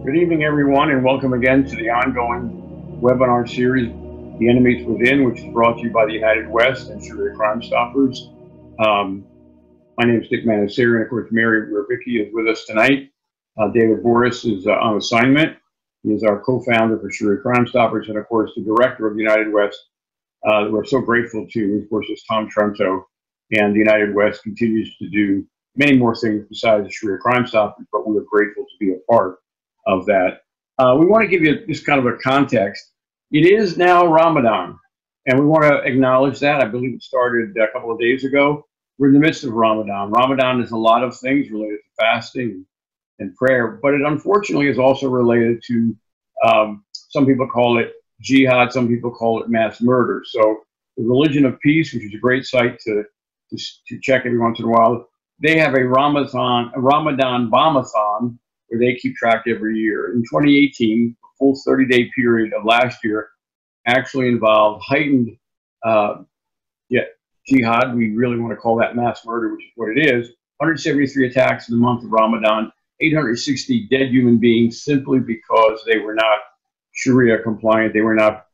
Good evening, everyone, and welcome again to the ongoing webinar series, The Enemies Within, which is brought to you by the United West and Sharia Crime Stoppers. My name is Dick Manasiri, and of course, Mary Rivicki is with us tonight. David Boris is on assignment. He is our co-founder for Sharia Crime Stoppers, and of course, the director of the United West. We're so grateful to, of course, is Tom Trento, and the United West continues to do many more things besides the Sharia Crime Stoppers, but we are grateful to be a part of that. We want to give you just kind of a context. It is now Ramadan, and we want to acknowledge that. I believe it started a couple of days ago. We're in the midst of Ramadan. Ramadan is a lot of things related to fasting and prayer, but it unfortunately is also related to, some people call it jihad, some people call it mass murder. So the Religion of Peace, which is a great site to check every once in a while, they have a Ramadan bombathon where they keep track every year. In 2018, the full 30-day period of last year actually involved heightened jihad. We really want to call that mass murder, which is what it is. 173 attacks in the month of Ramadan, 860 dead human beings simply because they were not Sharia compliant. They were not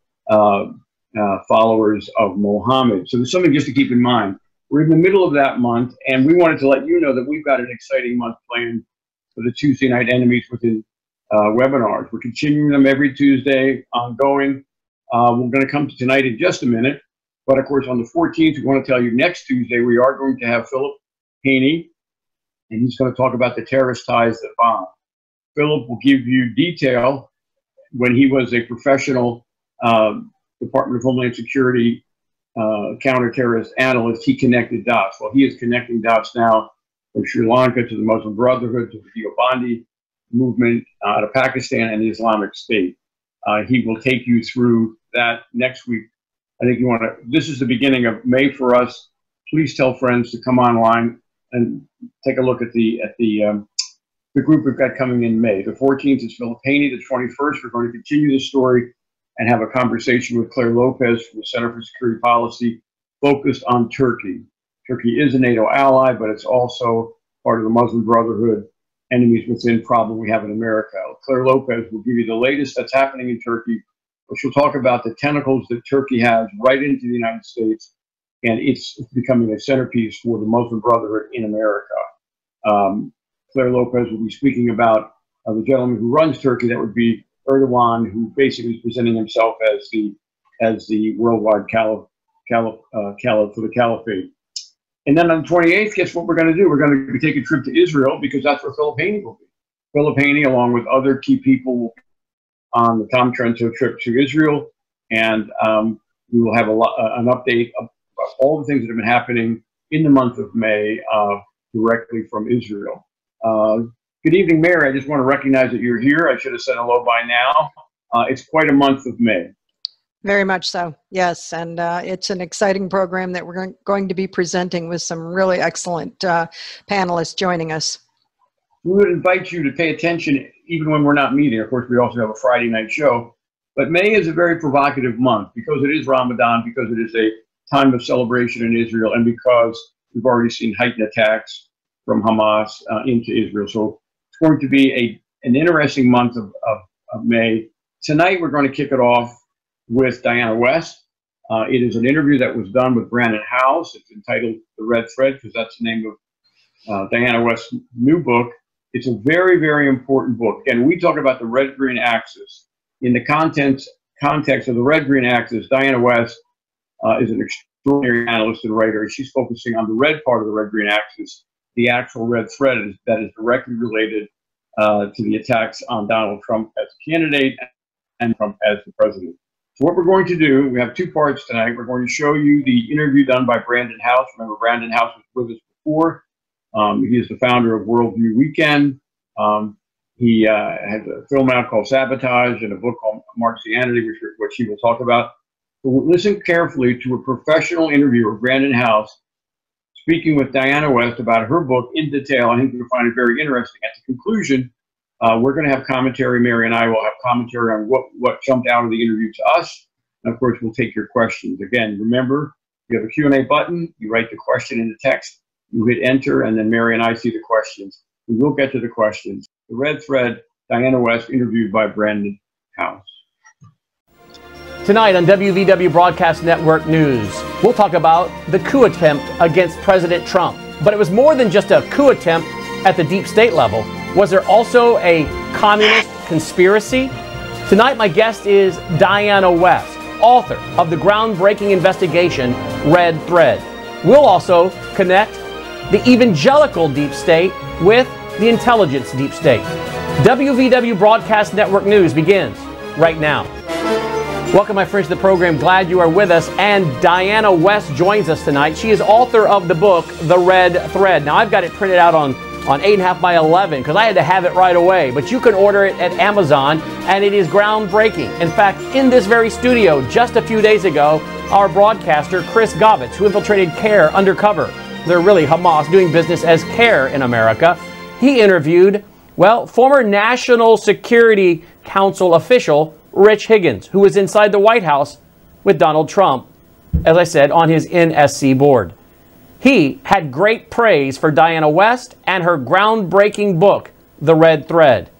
followers of Muhammad. So there's something just to keep in mind. We're in the middle of that month, and we wanted to let you know that we've got an exciting month planned for the Tuesday night Enemies Within webinars. We're continuing them every Tuesday, ongoing. We're going to come to tonight in just a minute. But of course, on the 14th, we want to tell you next Tuesday, we are going to have Philip Haney, and he's going to talk about the terrorist ties that bomb. Philip will give you detail. When he was a professional Department of Homeland Security counter-terrorist analyst, he connected dots. Well, he is connecting dots now from Sri Lanka to the Muslim Brotherhood to the Deobandi movement out of Pakistan and the Islamic State. He will take you through that next week. I think you want to, this is the beginning of May for us. Please tell friends to come online and take a look at the group we've got coming in May. The 14th is Philip Haney. The 21st, we're going to continue the story and have a conversation with Claire Lopez from the Center for Security Policy focused on Turkey. Turkey is a NATO ally, but it's also part of the Muslim Brotherhood enemies within problem we have in America. Claire Lopez will give you the latest that's happening in Turkey, but she'll talk about the tentacles that Turkey has right into the United States, and it's becoming a centerpiece for the Muslim Brotherhood in America. Claire Lopez will be speaking about the gentleman who runs Turkey. That would be Erdogan, who basically is presenting himself as the worldwide caliph for the caliphate. And then on the 28th, guess what we're going to do? We're going to take a trip to Israel because that's where Philip Haney will be. Philip Haney, along with other key people, will be on the Tom Trento trip to Israel, and we will have an update of all the things that have been happening in the month of May directly from Israel. Good evening, Mary. I just want to recognize that you're here. I should have said hello by now. It's quite a month of May. Very much so, yes. And it's an exciting program that we're going to be presenting with some really excellent panelists joining us. We would invite you to pay attention even when we're not meeting. Of course, we also have a Friday night show. But May is a very provocative month because it is Ramadan, because it is a time of celebration in Israel, and because we've already seen heightened attacks from Hamas into Israel. So it's going to be an interesting month of May. Tonight, we're going to kick it off with Diana West. It is an interview that was done with Brannon Howse. It's entitled The Red Thread, because that's the name of Diana West's new book. It's a very, very important book. And we talk about the red-green axis. In the context of the red-green axis, Diana West is an extraordinary analyst and writer. She's focusing on the red part of the red-green axis, the actual red thread that is directly related to the attacks on Donald Trump as a candidate and Trump as the president. So what we're going to do, we have two parts tonight. We're going to show you the interview done by Brannon Howse. Remember, Brannon Howse was with us before. He is the founder of Worldview Weekend. He has a film out called Sabotage and a book called Marxianity, which he will talk about. So listen carefully to a professional interviewer, Brannon Howse, speaking with Diana West about her book in detail. I think you'll find it very interesting. At the conclusion, we're going to have commentary. Mary and I will have commentary on what jumped out of the interview to us. And of course, we'll take your questions. Again, remember, you have a Q&A button. You write the question in the text. You hit enter, and then Mary and I see the questions. We will get to the questions. The red thread Diana West, interviewed by Brannon Howse. Tonight on WVW Broadcast Network News, we'll talk about the coup attempt against President Trump. But it was more than just a coup attempt at the deep state level. Was there also a communist conspiracy? Tonight, my guest is Diana West, author of the groundbreaking investigation, Red Thread. We'll also connect the evangelical deep state with the intelligence deep state. WVW Broadcast Network News begins right now. Welcome, my friends, to the program. Glad you are with us. And Diana West joins us tonight. She is author of the book, The Red Thread. Now, I've got it printed out on 8.5 by 11 because I had to have it right away. But you can order it at Amazon, and it is groundbreaking. In fact, in this very studio, just a few days ago, our broadcaster, Chris Govitz, who infiltrated CARE undercover. They're really Hamas, doing business as CARE in America. He interviewed, well, former National Security Council official Rich Higgins, who was inside the White House with Donald Trump, as I said, on his NSC board. He had great praise for Diana West and her groundbreaking book, The Red Thread.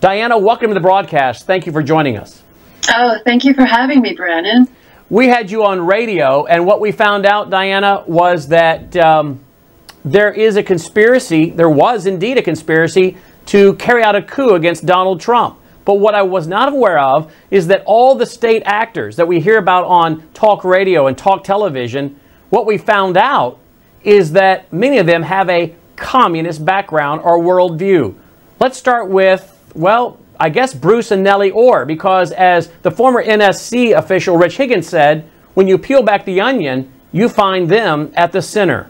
Diana, welcome to the broadcast. Thank you for joining us. Oh, thank you for having me, Brannon. We had you on radio, and what we found out, Diana, was that there is a conspiracy, there was indeed a conspiracy to carry out a coup against Donald Trump. But what I was not aware of is that all the state actors that we hear about on talk radio and talk television, what we found out is that many of them have a communist background or worldview. Let's start with, well, I guess Bruce and Nellie Orr, because as the former NSC official Rich Higgins said, when you peel back the onion, you find them at the center.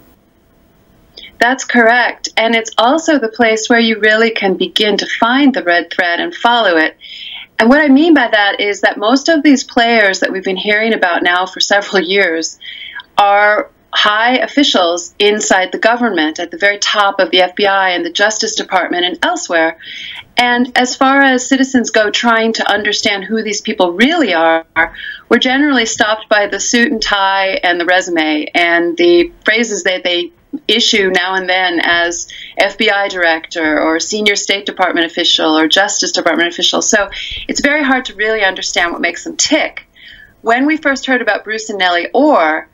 That's correct. And it's also the place where you really can begin to find the red thread and follow it. And what I mean by that is that most of these players that we've been hearing about now for several years are high officials inside the government, at the very top of the FBI and the Justice Department and elsewhere. And as far as citizens go trying to understand who these people really are, we're generally stopped by the suit and tie and the resume and the phrases that they issue now and then as FBI director or senior State Department official or Justice Department official. So it's very hard to really understand what makes them tick. When we first heard about Bruce and Nellie Orr,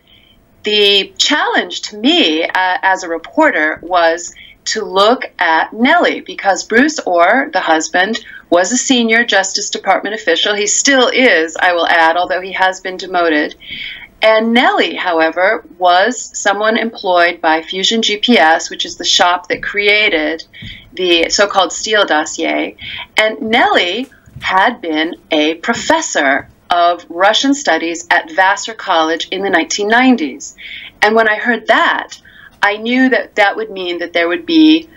the challenge to me as a reporter was to look at Nellie, because Bruce Orr, the husband, was a senior Justice Department official. He still is, I will add, although he has been demoted. And Nellie, however, was someone employed by Fusion GPS, which is the shop that created the so-called Steele dossier. And Nellie had been a professor of Russian studies at Vassar College in the 1990s. And when I heard that, I knew that that would mean that there would be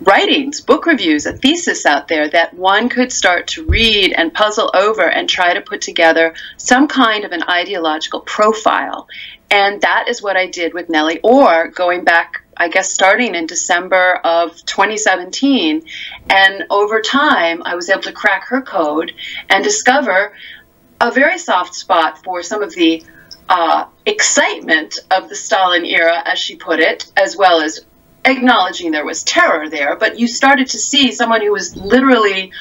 writings, book reviews, a thesis out there that one could start to read and puzzle over and try to put together some kind of an ideological profile. And that is what I did with Nellie Orr, going back, I guess, starting in December of 2017. And over time, I was able to crack her code and discover a very soft spot for some of the excitement of the Stalin era, as she put it, as well as acknowledging there was terror there. But you started to see someone who was literally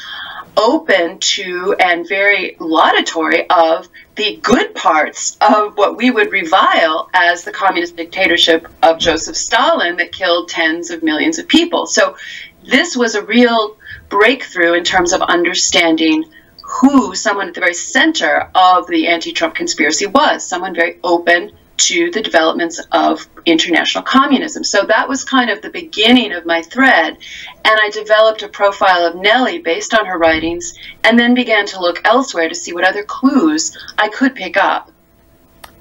open to and very laudatory of the good parts of what we would revile as the communist dictatorship of Joseph Stalin that killed tens of millions of people. So this was a real breakthrough in terms of understanding who someone at the very center of the anti-Trump conspiracy was, someone very open to the developments of international communism. So that was kind of the beginning of my thread, and I developed a profile of Nellie based on her writings, and then began to look elsewhere to see what other clues I could pick up.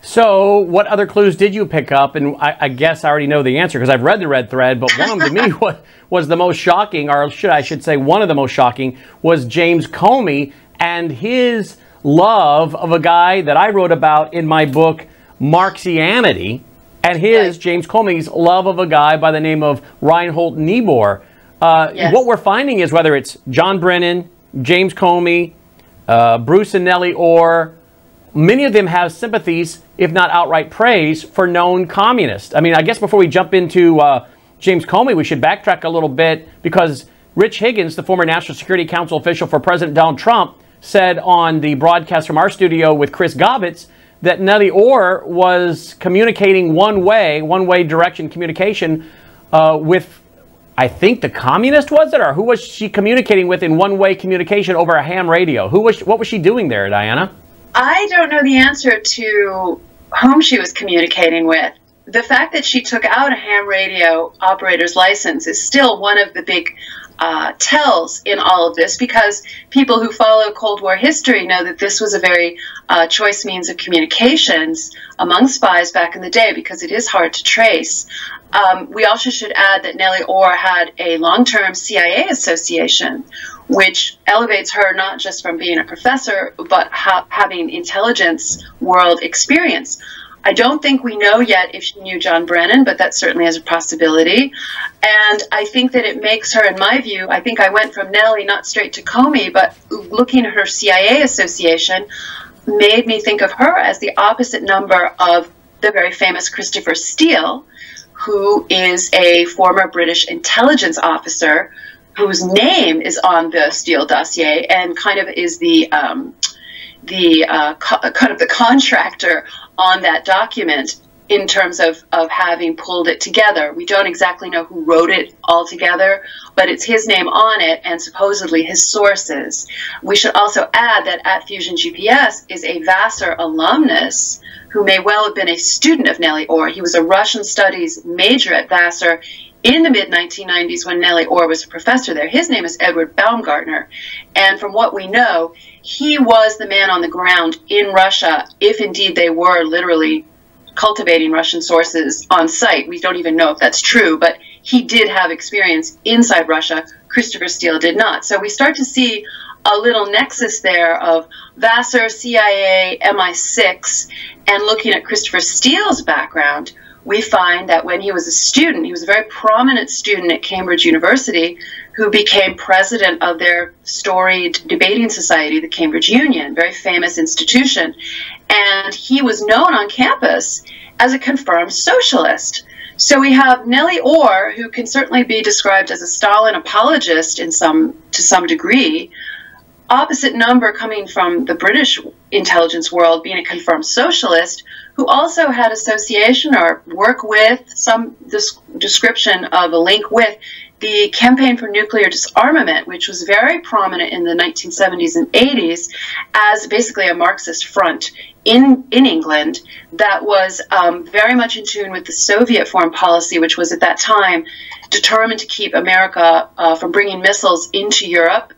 So what other clues did you pick up? And I guess I already know the answer because I've read the Red Thread, but one of them to me was the most shocking, or I should say one of the most shocking, was James Comey and his love of a guy that I wrote about in my book, Marxianity, and his, James Comey's, love of a guy by the name of Reinhold Niebuhr. Yes. What we're finding is whether it's John Brennan, James Comey, Bruce and Nellie Orr, many of them have sympathies, if not outright praise, for known communists. I mean, I guess before we jump into James Comey, we should backtrack a little bit, because Rich Higgins, the former National Security Council official for President Donald Trump, said on the broadcast from our studio with Chris Gobbets that Nellie Orr was communicating one-way direction communication with, I think, the communist, was it? Or who was she communicating with in one-way communication over a ham radio? What was she doing there, Diana? I don't know the answer to whom she was communicating with. The fact that she took out a ham radio operator's license is still one of the big tells in all of this, because people who follow Cold War history know that this was a very choice means of communications among spies back in the day, because it is hard to trace. We also should add that Nellie Orr had a long-term CIA association, which elevates her not just from being a professor, but having intelligence world experience. I don't think we know yet if she knew John Brennan, but that certainly is a possibility. And I think that it makes her, in my view, I think I went from Nellie not straight to Comey, but looking at her CIA association made me think of her as the opposite number of the very famous Christopher Steele, who is a former British intelligence officer whose name is on the Steele dossier and kind of is the contractor on that document in terms of having pulled it together. We don't exactly know who wrote it all together, but it's his name on it and supposedly his sources. We should also add that at Fusion GPS is a Vassar alumnus who may well have been a student of Nellie Orr. He was a Russian studies major at Vassar in the mid-1990s when Nellie Orr was a professor there. His name is Edward Baumgartner, and from what we know, he was the man on the ground in Russia, if indeed they were literally cultivating Russian sources on site. We don't even know if that's true, but he did have experience inside Russia. Christopher Steele did not. So we start to see a little nexus there of Vassar, CIA, MI6, and looking at Christopher Steele's background, we find that when he was a student, he was a very prominent student at Cambridge University who became president of their storied debating society, the Cambridge Union, very famous institution. And he was known on campus as a confirmed socialist. So we have Nellie Orr, who can certainly be described as a Stalin apologist to some degree, opposite number coming from the British intelligence world, being a confirmed socialist, who also had association or work with, some description of a link with, the Campaign for Nuclear Disarmament, which was very prominent in the 1970s and 80s as basically a Marxist front in England that was very much in tune with the Soviet foreign policy, which was at that time determined to keep America from bringing missiles into Europe,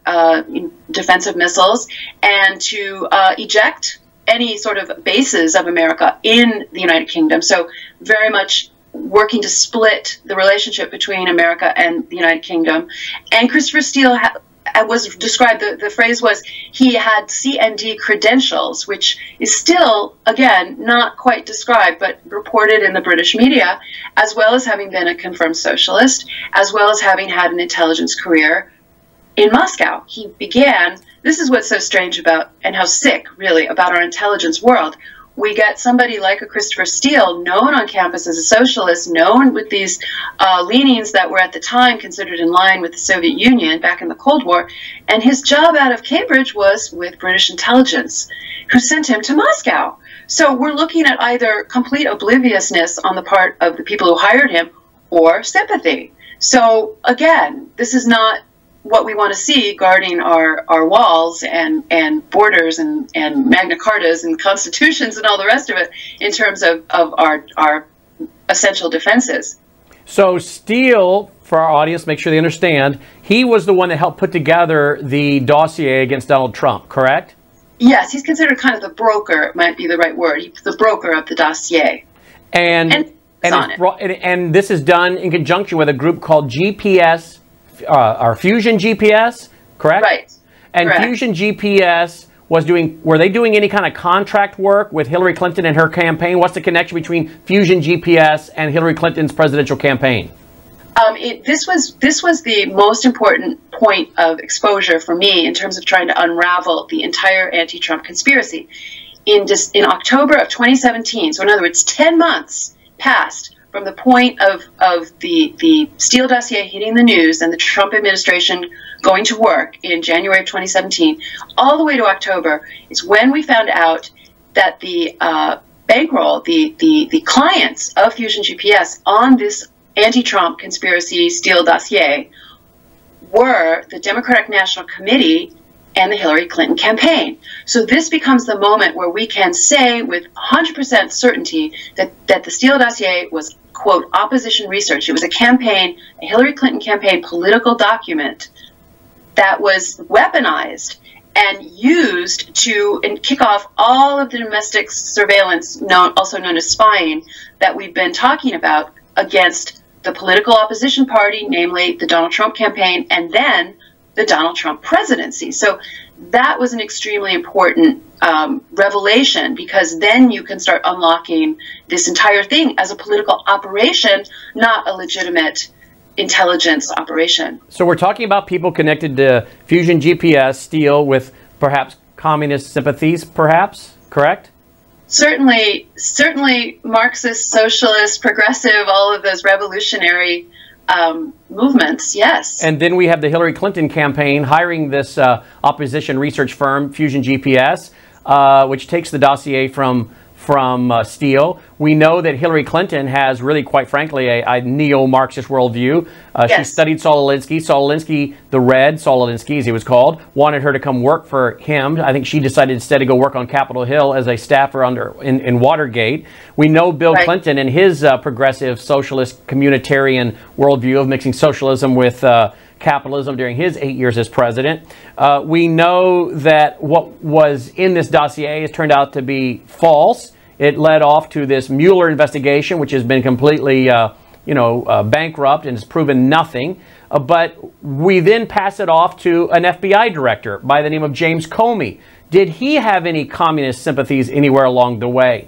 defensive missiles, and to eject any sort of bases of America in the United Kingdom. So very much working to split the relationship between America and the United Kingdom. And Christopher Steele was described, the phrase was, he had CND credentials, which is still, again, not quite described, but reported in the British media, as well as having been a confirmed socialist, as well as having had an intelligence career in Moscow. He began, this is what's so strange about, and how sick, really, about our intelligence world. We get somebody like a Christopher Steele, known on campus as a socialist, known with these leanings that were at the time considered in line with the Soviet Union back in the Cold War, and his job out of Cambridge was with British intelligence, who sent him to Moscow. So we're looking at either complete obliviousness on the part of the people who hired him, or sympathy. So again, this is not what we want to see guarding our walls and borders and Magna Cartas and constitutions and all the rest of it in terms of our essential defenses. So Steele, for our audience, make sure they understand, he was the one that helped put together the dossier against Donald Trump, correct? Yes, he's considered kind of the broker, might be the right word. He's the broker of the dossier. And this is done in conjunction with a group called GPS, or Fusion GPS, correct? Right. And correct. Fusion GPS were they doing any kind of contract work with Hillary Clinton and her campaign? What's the connection between Fusion GPS and Hillary Clinton's presidential campaign? This was the most important point of exposure for me in terms of trying to unravel the entire anti-Trump conspiracy. In October of 2017, so in other words, 10 months passed from the point of the Steele dossier hitting the news and the Trump administration going to work in January of 2017, all the way to October, is when we found out that the bankroll, the clients of Fusion GPS on this anti-Trump conspiracy Steele dossier were the Democratic National Committee and the Hillary Clinton campaign. So this becomes the moment where we can say with 100% certainty that the Steele dossier was, quote, opposition research. It was a campaign, a Hillary Clinton campaign political document that was weaponized and used to kick off all of the domestic surveillance, also known as spying, that we've been talking about against the political opposition party, namely the Donald Trump campaign, and then the Donald Trump presidency. So that was an extremely important revelation, because then you can start unlocking this entire thing as a political operation, not a legitimate intelligence operation. So we're talking about people connected to Fusion GPS, Steele, with perhaps communist sympathies, perhaps, correct? Certainly Marxist, socialist, progressive, all of those revolutionary movements, yes. And then we have the Hillary Clinton campaign hiring this opposition research firm, Fusion GPS, which takes the dossier from Steele. We know that Hillary Clinton has really, quite frankly, a neo-Marxist worldview. Yes. She studied Saul Alinsky. Saul Alinsky, the Red, Saul Alinsky as he was called, wanted her to come work for him. I think she decided instead to go work on Capitol Hill as a staffer in Watergate. We know Bill Clinton and his progressive socialist communitarian worldview of mixing socialism with capitalism during his 8 years as president. We know that what was in this dossier has turned out to be false. It led off to this Mueller investigation, which has been completely, bankrupt and has proven nothing. But we then pass it off to an FBI director by the name of James Comey. Did he have any communist sympathies anywhere along the way?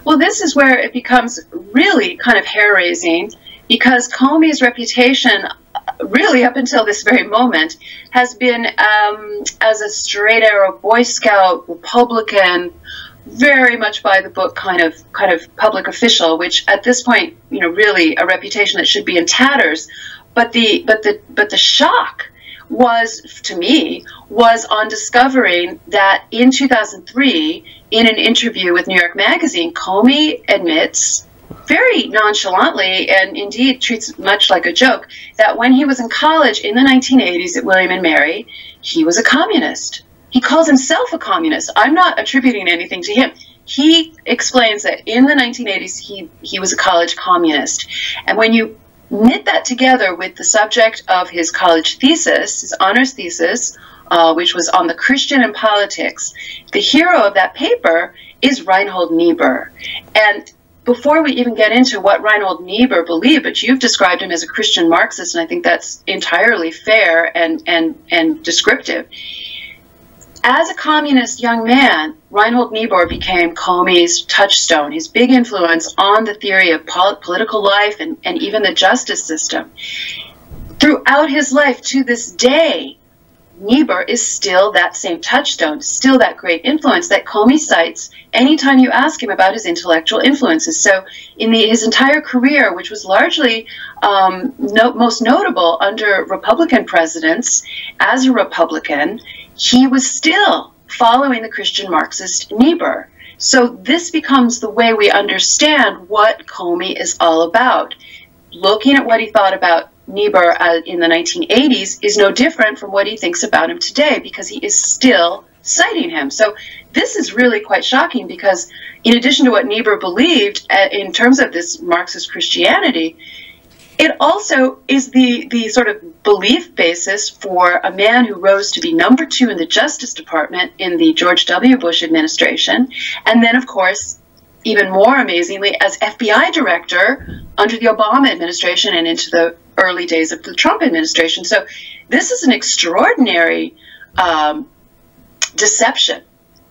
Well, this is where it becomes really kind of hair-raising, because Comey's reputation, really up until this very moment, has been as a straight-arrow Boy Scout, Republican, very much by the book kind of public official, which at this point, really a reputation that should be in tatters. But the shock was, to me, was on discovering that in 2003, in an interview with New York Magazine, Comey admits very nonchalantly, and indeed treats it much like a joke, that when he was in college in the 1980s at William and Mary, he was a communist. He calls himself a communist. I'm not attributing anything to him. He explains that in the 1980s, he was a college communist. And when you knit that together with the subject of his college thesis, his honors thesis, which was on the Christian and politics, the hero of that paper is Reinhold Niebuhr. And before we even get into what Reinhold Niebuhr believed, but you've described him as a Christian Marxist, and I think that's entirely fair and descriptive. As a communist young man, Reinhold Niebuhr became Comey's touchstone, his big influence on the theory of political life and even the justice system. Throughout his life to this day, Niebuhr is still that same touchstone, still that great influence that Comey cites anytime you ask him about his intellectual influences. So in his entire career, which was largely most notable under Republican presidents, as a Republican, he was still following the Christian Marxist Niebuhr. So this becomes the way we understand what Comey is all about. Looking at what he thought about Niebuhr in the 1980s is no different from what he thinks about him today, because he is still citing him. So this is really quite shocking, because in addition to what Niebuhr believed in terms of this Marxist Christianity, it also is the sort of belief basis for a man who rose to be #2 in the Justice Department in the George W. Bush administration, and then, of course, even more amazingly, as FBI director under the Obama administration and into the early days of the Trump administration. So this is an extraordinary deception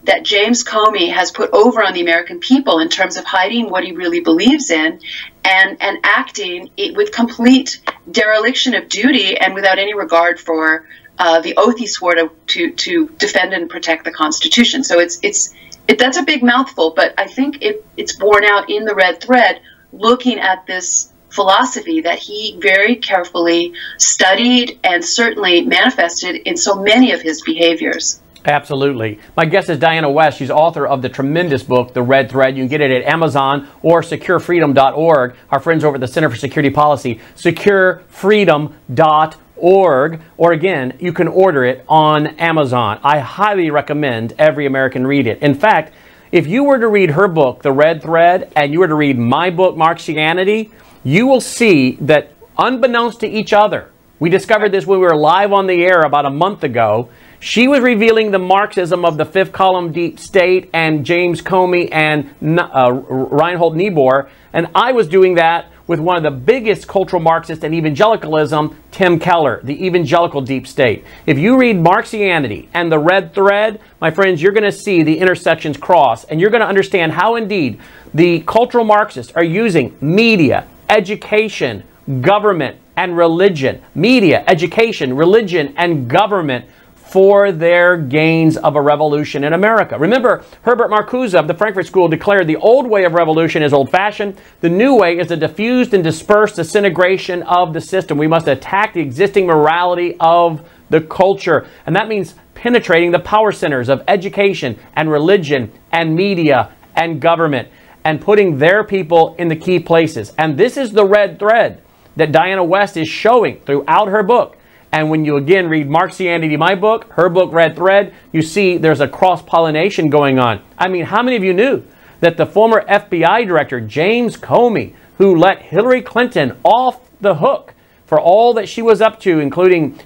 that James Comey has put over on the American people in terms of hiding what he really believes in and acting with complete dereliction of duty and without any regard for the oath he swore to defend and protect the Constitution. So that's a big mouthful, but I think it's borne out in the red thread looking at this philosophy that he very carefully studied and certainly manifested in so many of his behaviors. Absolutely. My guest is Diana West. She's author of the tremendous book, The Red Thread. You can get it at Amazon or securefreedom.org. Our friends over at the Center for Security Policy, securefreedom.org. Or again, you can order it on Amazon. I highly recommend every American read it. In fact, if you were to read her book, The Red Thread, and you were to read my book, Marxianity, you will see that unbeknownst to each other, we discovered this when we were live on the air about a month ago. She was revealing the Marxism of the fifth column deep state and James Comey and Reinhold Niebuhr, and I was doing that with one of the biggest cultural Marxists in evangelicalism, Tim Keller, the evangelical deep state. If you read Marxianity and The Red Thread, my friends, you're going to see the intersections cross, and you're going to understand how indeed the cultural Marxists are using media, education, government, and religion. Media, education, religion, and government for their gains of a revolution in America. Remember, Herbert Marcuse of the Frankfurt School declared the old way of revolution is old-fashioned. The new way is the diffused and dispersed disintegration of the system. We must attack the existing morality of the culture. And that means penetrating the power centers of education and religion and media and government and putting their people in the key places. And this is the red thread that Diana West is showing throughout her book. And when you again read Marxianity, my book, her book, Red Thread, you see there's a cross-pollination going on. I mean, how many of you knew that the former FBI director, James Comey, who let Hillary Clinton off the hook for all that she was up to, including,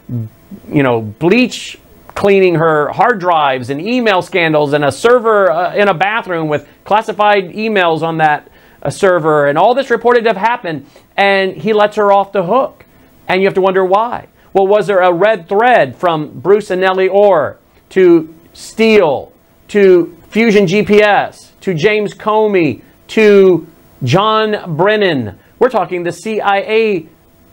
you know, bleach cleaning her hard drives and email scandals and a server in a bathroom with classified emails on that server, and all this reported to have happened, and he lets her off the hook. And you have to wonder why. Well, was there a red thread from Bruce and Nellie Orr to Steele to Fusion GPS to James Comey to John Brennan? We're talking the CIA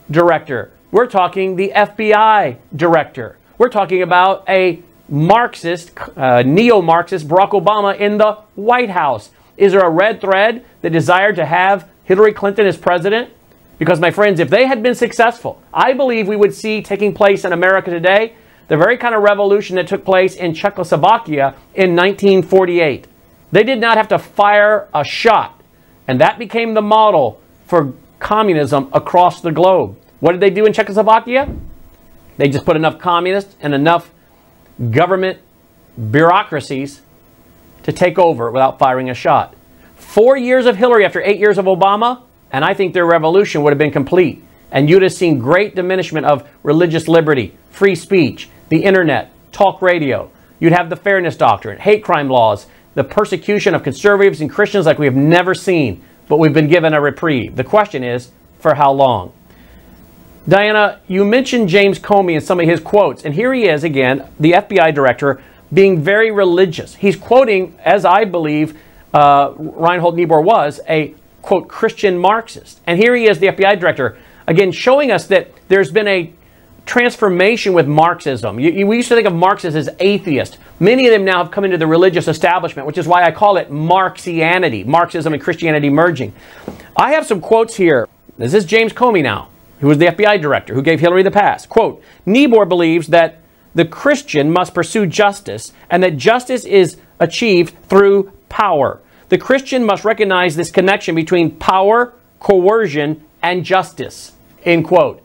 director. We're talking the FBI director. We're talking about a Marxist, neo-Marxist Barack Obama in the White House. Is there a red thread that desired to have Hillary Clinton as president? Because, my friends, if they had been successful, I believe we would see taking place in America today the very kind of revolution that took place in Czechoslovakia in 1948. They did not have to fire a shot, and that became the model for communism across the globe. What did they do in Czechoslovakia? They just put enough communists and enough government bureaucracies to take over without firing a shot. 4 years of Hillary after 8 years of Obama, and I think their revolution would have been complete. And you'd have seen great diminishment of religious liberty, free speech, the internet, talk radio. You'd have the fairness doctrine, hate crime laws, the persecution of conservatives and Christians like we have never seen, but we've been given a reprieve. The question is, for how long? Diana, you mentioned James Comey and some of his quotes, and here he is again, the FBI director, being very religious. He's quoting, as I believe Reinhold Niebuhr was, a quote, Christian Marxist. And here he is, the FBI director, again, showing us that there's been a transformation with Marxism. We used to think of Marxists as atheists. Many of them now have come into the religious establishment, which is why I call it Marxianity, Marxism and Christianity merging. I have some quotes here. This is James Comey now, who was the FBI director, who gave Hillary the pass. Quote, Niebuhr believes that the Christian must pursue justice and that justice is achieved through power. The Christian must recognize this connection between power, coercion, and justice. End quote.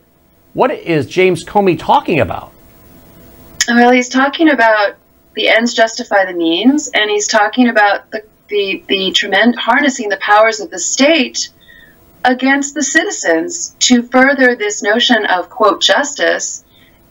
What is James Comey talking about? Well, he's talking about the ends justify the means, and he's talking about the tremendous harnessing the powers of the state against the citizens to further this notion of, quote, justice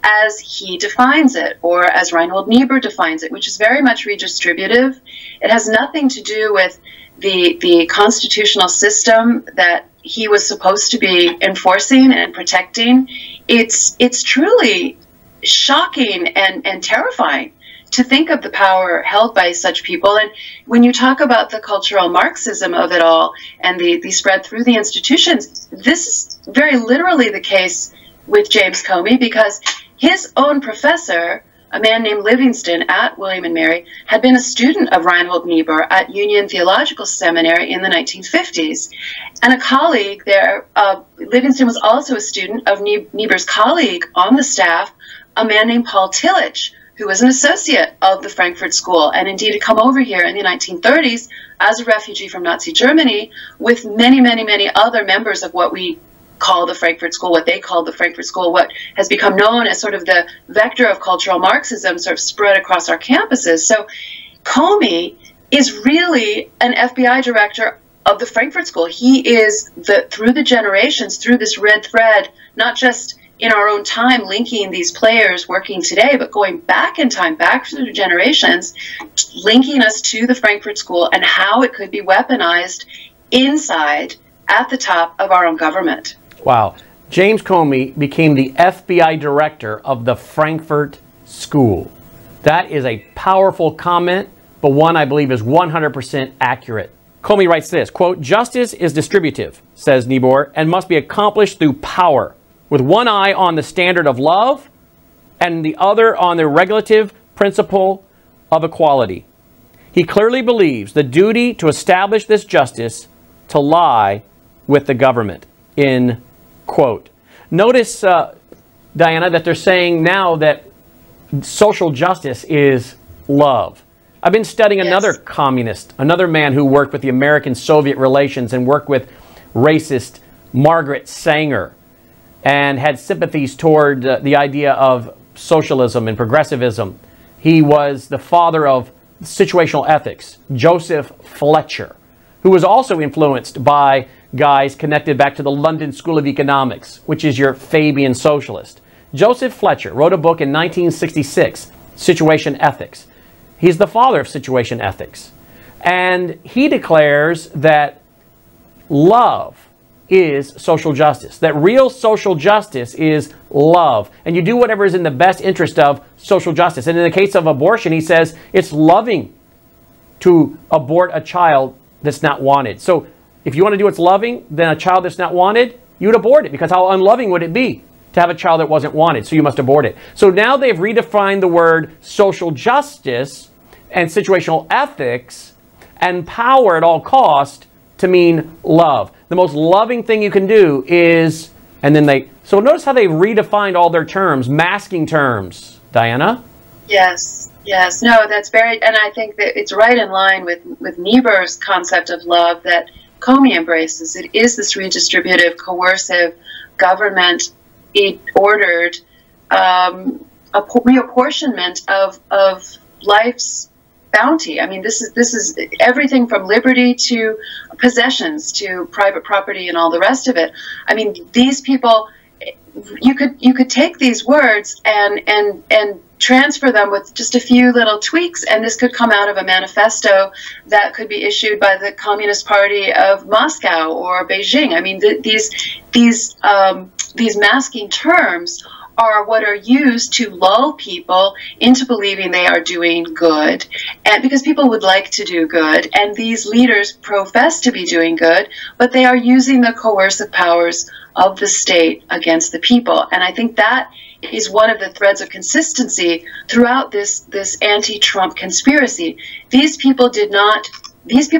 as he defines it, or as Reinhold Niebuhr defines it, which is very much redistributive. It has nothing to do with the constitutional system that he was supposed to be enforcing and protecting. It's truly shocking and terrifying to think of the power held by such people. And when you talk about the cultural Marxism of it all and the spread through the institutions, this is very literally the case with James Comey, because his own professor a man named Livingston at William and Mary, had been a student of Reinhold Niebuhr at Union Theological Seminary in the 1950s. And a colleague there, Livingston was also a student of Niebuhr's colleague on the staff, a man named Paul Tillich, who was an associate of the Frankfurt School, and indeed had come over here in the 1930s as a refugee from Nazi Germany with many, many, many other members of what we call the Frankfurt School, what they called the Frankfurt School, what has become known as sort of the vector of cultural Marxism sort of spread across our campuses. So Comey is really an FBI director of the Frankfurt School. He is, through the generations, through this red thread, not just in our own time linking these players working today, but going back in time, back through the generations, linking us to the Frankfurt School and how it could be weaponized inside at the top of our own government. Wow. James Comey became the FBI director of the Frankfurt School. That is a powerful comment, but one I believe is 100% accurate. Comey writes this, quote, "Justice is distributive," says Niebuhr, "and must be accomplished through power, with one eye on the standard of love and the other on the regulative principle of equality. He clearly believes the duty to establish this justice to lie with the government," in quote. Notice, Diana, that they're saying now that social justice is love. I've been studying another communist, another man who worked with the American-Soviet relations and worked with racist Margaret Sanger and had sympathies toward the idea of socialism and progressivism. He was the father of situational ethics, Joseph Fletcher, who was also influenced by guys connected back to the London School of Economics, which is your Fabian socialist. Joseph Fletcher wrote a book in 1966, Situation Ethics. He's the father of situation ethics. And he declares that love is social justice, that real social justice is love. And you do whatever is in the best interest of social justice. And in the case of abortion, he says it's loving to abort a child that's not wanted. So if you want to do what's loving, then a child that's not wanted, you would abort it, because how unloving would it be to have a child that wasn't wanted? So you must abort it. So now they've redefined the word social justice and situational ethics and power at all cost to mean love. The most loving thing you can do is, and then so notice how they've redefined all their terms, masking terms, Diana? Yes. Yes, no, that's very, and I think that it's right in line with Niebuhr's concept of love that Comey embraces. It is this redistributive, coercive, government-ordered reapportionment of life's bounty. I mean, this is everything from liberty to possessions to private property and all the rest of it. I mean, these people, you could take these words and transfer them with just a few little tweaks, and this could come out of a manifesto that could be issued by the Communist Party of Moscow or Beijing. I mean, these masking terms are what are used to lull people into believing they are doing good, and because people would like to do good, and these leaders profess to be doing good, but they are using the coercive powers of the state against the people. And I think that is one of the threads of consistency throughout this anti-Trump conspiracy. These people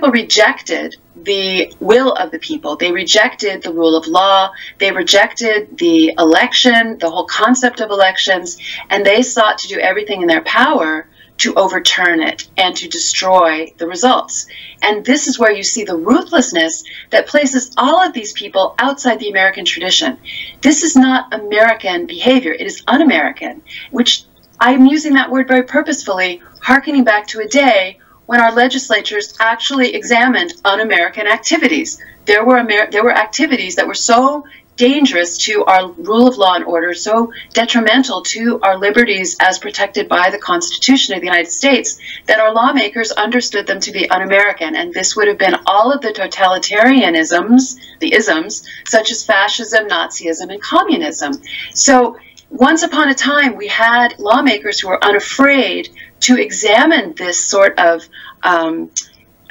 rejected the will of the people. They rejected the rule of law. They rejected the election, the whole concept of elections, and they sought to do everything in their power to overturn it and to destroy the results. And this is where you see the ruthlessness that places all of these people outside the American tradition. This is not American behavior. It is un-American, which I'm using that word very purposefully, hearkening back to a day when our legislatures actually examined un-American activities. There were activities that were so dangerous to our rule of law and order, so detrimental to our liberties as protected by the Constitution of the United States, that our lawmakers understood them to be un-American. And this would have been all of the totalitarianisms, the isms, such as fascism, Nazism, and communism. So once upon a time, we had lawmakers who were unafraid to examine this sort of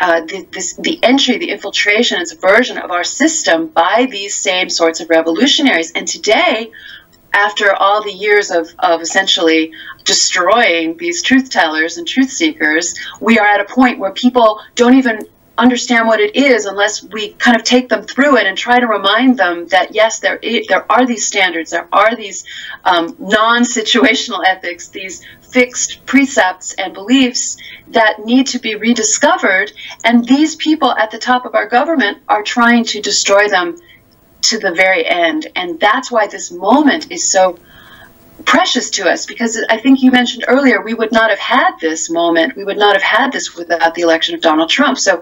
the entry, the infiltration and subversion of our system by these same sorts of revolutionaries. And today, after all the years of essentially destroying these truth tellers and truth seekers, we are at a point where people don't even understand what it is unless we kind of take them through it and try to remind them that, yes, there are these standards, there are these non-situational ethics, these fixed precepts and beliefs that need to be rediscovered, and these people at the top of our government are trying to destroy them to the very end. And that's why this moment is so precious to us, because I think you mentioned earlier, we would not have had this moment, we would not have had this without the election of Donald Trump. So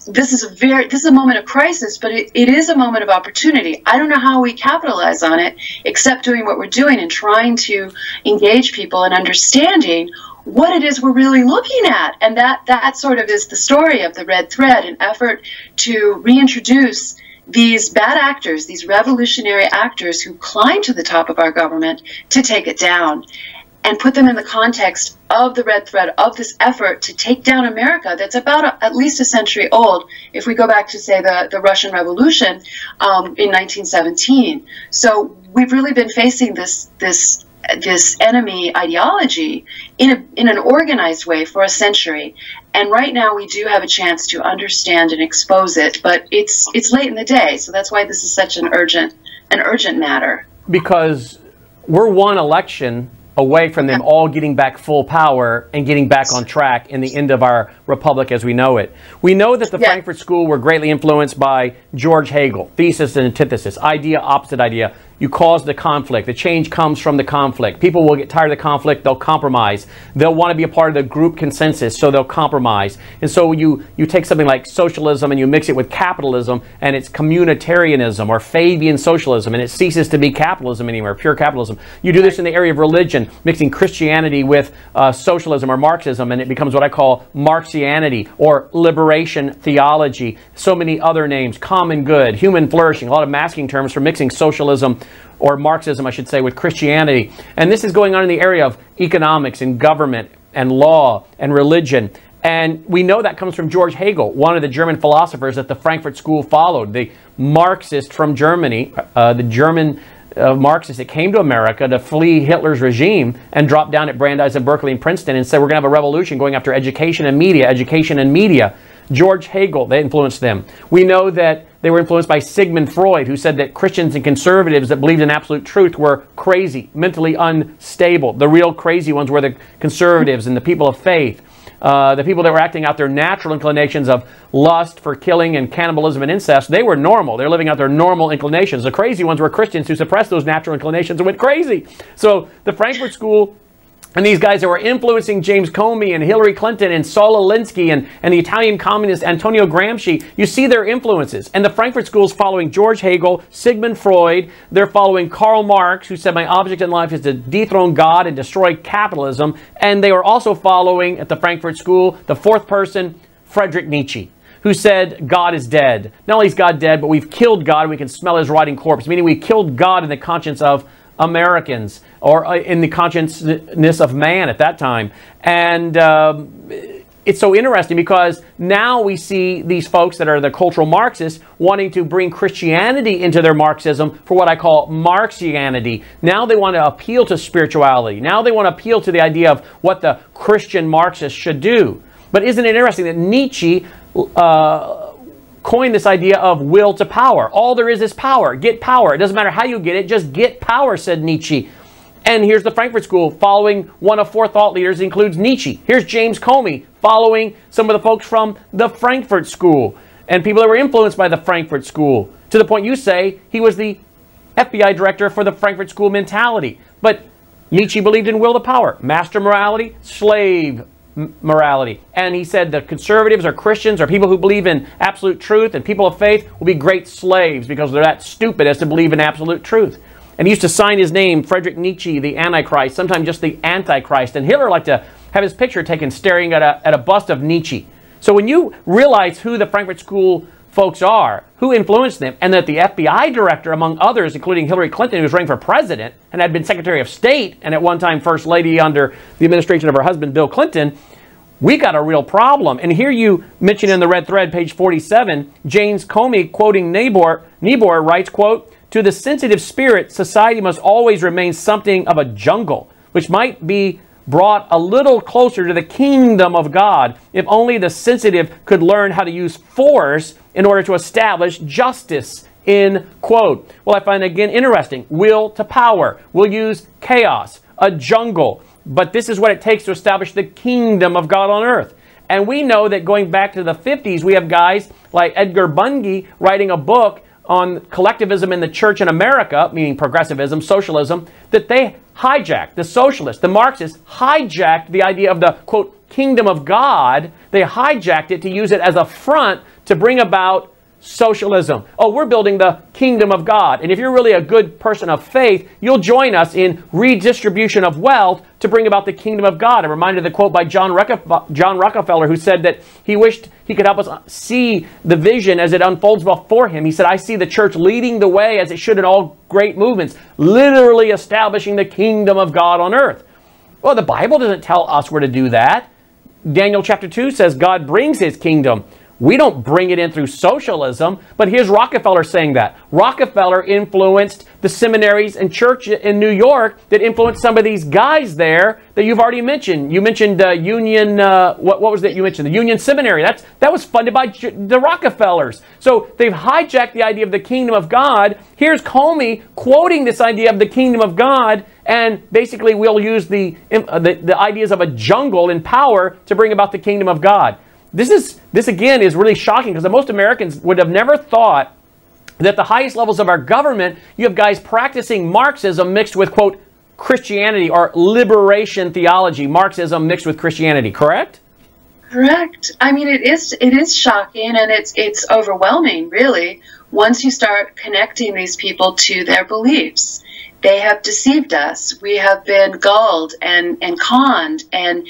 this is a moment of crisis, but it is a moment of opportunity. I don't know how we capitalize on it, except doing what we're doing and trying to engage people in understanding what it is we're really looking at. And that sort of is the story of the red thread, an effort to reintroduce these bad actors, these revolutionary actors who climb to the top of our government to take it down, and put them in the context of the red thread of this effort to take down America that's about at least a century old, if we go back to, say, the Russian Revolution in 1917. So we've really been facing this enemy ideology in an organized way for a century, and right now we do have a chance to understand and expose it, but it's late in the day, so that's why this is such an urgent matter. Because we're one election away from them all getting back full power and getting back on track in the end of our republic as we know it. We know that the Frankfurt School were greatly influenced by George Hegel, thesis and antithesis, idea, opposite idea. You cause the conflict. The change comes from the conflict. People will get tired of the conflict. They'll compromise. They'll want to be a part of the group consensus, so they'll compromise. And so you take something like socialism and you mix it with capitalism, and it's communitarianism or Fabian socialism, and it ceases to be capitalism anymore, pure capitalism. You do this in the area of religion, mixing Christianity with socialism or Marxism, and it becomes what I call Marxianity or liberation theology. So many other names, common good, human flourishing, a lot of masking terms for mixing socialism or Marxism, I should say, with Christianity. And this is going on in the area of economics and government and law and religion. And we know that comes from George Hegel, one of the German philosophers that the Frankfurt School followed, the Marxist from Germany, the German Marxist that came to America to flee Hitler's regime and dropped down at Brandeis and Berkeley and Princeton and said, we're going to have a revolution going after education and media, education and media. George Hegel, they influenced them. We know that they were influenced by Sigmund Freud, who said that Christians and conservatives that believed in absolute truth were crazy, mentally unstable. The real crazy ones were the conservatives and the people of faith. The people that were acting out their natural inclinations of lust for killing and cannibalism and incest, they were normal. They're living out their normal inclinations. The crazy ones were Christians who suppressed those natural inclinations and went crazy. So the Frankfurt School and these guys that were influencing James Comey and Hillary Clinton and Saul Alinsky and the Italian communist Antonio Gramsci, you see their influences. And the Frankfurt School is following George Hegel, Sigmund Freud. They're following Karl Marx, who said, my object in life is to dethrone God and destroy capitalism. And they were also following, at the Frankfurt School, the fourth person, Friedrich Nietzsche, who said God is dead. Not only is God dead, but we've killed God and we can smell his rotting corpse, meaning we killed God in the conscience of Americans, or in the consciousness of man at that time. And it's so interesting because now we see these folks that are the cultural Marxists wanting to bring Christianity into their Marxism for what I call Marxianity. Now they want to appeal to spirituality. Now they want to appeal to the idea of what the Christian Marxists should do. But isn't it interesting that Nietzsche coined this idea of will to power? All there is power. Get power. It doesn't matter how you get it, just get power, said Nietzsche. And here's the Frankfurt School following one of four thought leaders, includes Nietzsche. Here's James Comey following some of the folks from the Frankfurt School and people that were influenced by the Frankfurt School, to the point you say he was the FBI director for the Frankfurt School mentality. But Nietzsche believed in will to power, master morality, slave morality. And he said the conservatives or Christians or people who believe in absolute truth and people of faith will be great slaves because they're that stupid as to believe in absolute truth. And he used to sign his name, Friedrich Nietzsche, the Antichrist, sometimes just the Antichrist. And Hitler liked to have his picture taken staring at a bust of Nietzsche. So when you realize who the Frankfurt School folks are, who influenced them, and that the FBI director, among others, including Hillary Clinton, who was running for president and had been Secretary of State and at one time First Lady under the administration of her husband, Bill Clinton, we got a real problem. And here you mention in the red thread, page 47, James Comey, quoting Niebuhr, writes, quote, To the sensitive spirit, society must always remain something of a jungle, which might be brought a little closer to the kingdom of God if only the sensitive could learn how to use force in order to establish justice, end quote. Well, I find again interesting. Will to power. We'll use chaos, a jungle. But this is what it takes to establish the kingdom of God on earth. And we know that going back to the 50s, we have guys like Edgar Bundy writing a book on collectivism in the church in America, meaning progressivism, socialism, that they hijacked, the socialists, the Marxists, hijacked the idea of the, quote, kingdom of God. They hijacked it to use it as a front to bring about socialism. Oh, we're building the kingdom of God. And if you're really a good person of faith, you'll join us in redistribution of wealth to bring about the kingdom of God. I'm reminded of the quote by John Rockefeller, who said that he wished he could help us see the vision as it unfolds before him. He said, I see the church leading the way as it should in all great movements, literally establishing the kingdom of God on earth. Well, the Bible doesn't tell us where to do that. Daniel chapter 2 says God brings his kingdom. We don't bring it in through socialism, but here's Rockefeller saying that. Rockefeller influenced the seminaries and church in New York that influenced some of these guys there that you've already mentioned. You mentioned Union, what was that you mentioned? The Union Seminary. That was funded by the Rockefellers. So they've hijacked the idea of the kingdom of God. Here's Comey quoting this idea of the kingdom of God, and basically we'll use the ideas of a jungle in power to bring about the kingdom of God. This again is really shocking because most Americans would have never thought that at the highest levels of our government, you have guys practicing Marxism mixed with, quote, Christianity or liberation theology. Marxism mixed with Christianity, correct? Correct. I mean, it is shocking, and it's overwhelming, really, once you start connecting these people to their beliefs. They have deceived us. We have been gulled and conned, and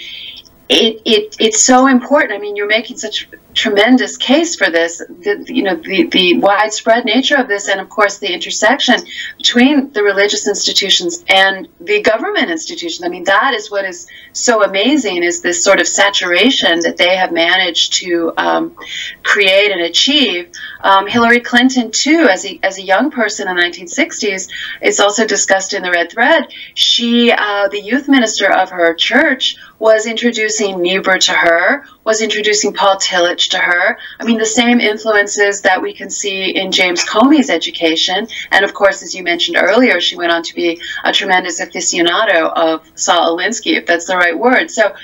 it's so important. I mean, you're making such a tremendous case for this, the widespread nature of this, and of course the intersection between the religious institutions and the government institutions. I mean, that is what is so amazing, is this sort of saturation that they have managed to create and achieve. Hillary Clinton, too, as a young person in the 1960s, is also discussed in the Red Thread. She, the youth minister of her church, was introducing Niebuhr to her, was introducing Paul Tillich to her. I mean, the same influences that we can see in James Comey's education. And of course, as you mentioned earlier, she went on to be a tremendous aficionado of Saul Alinsky, if that's the right word. So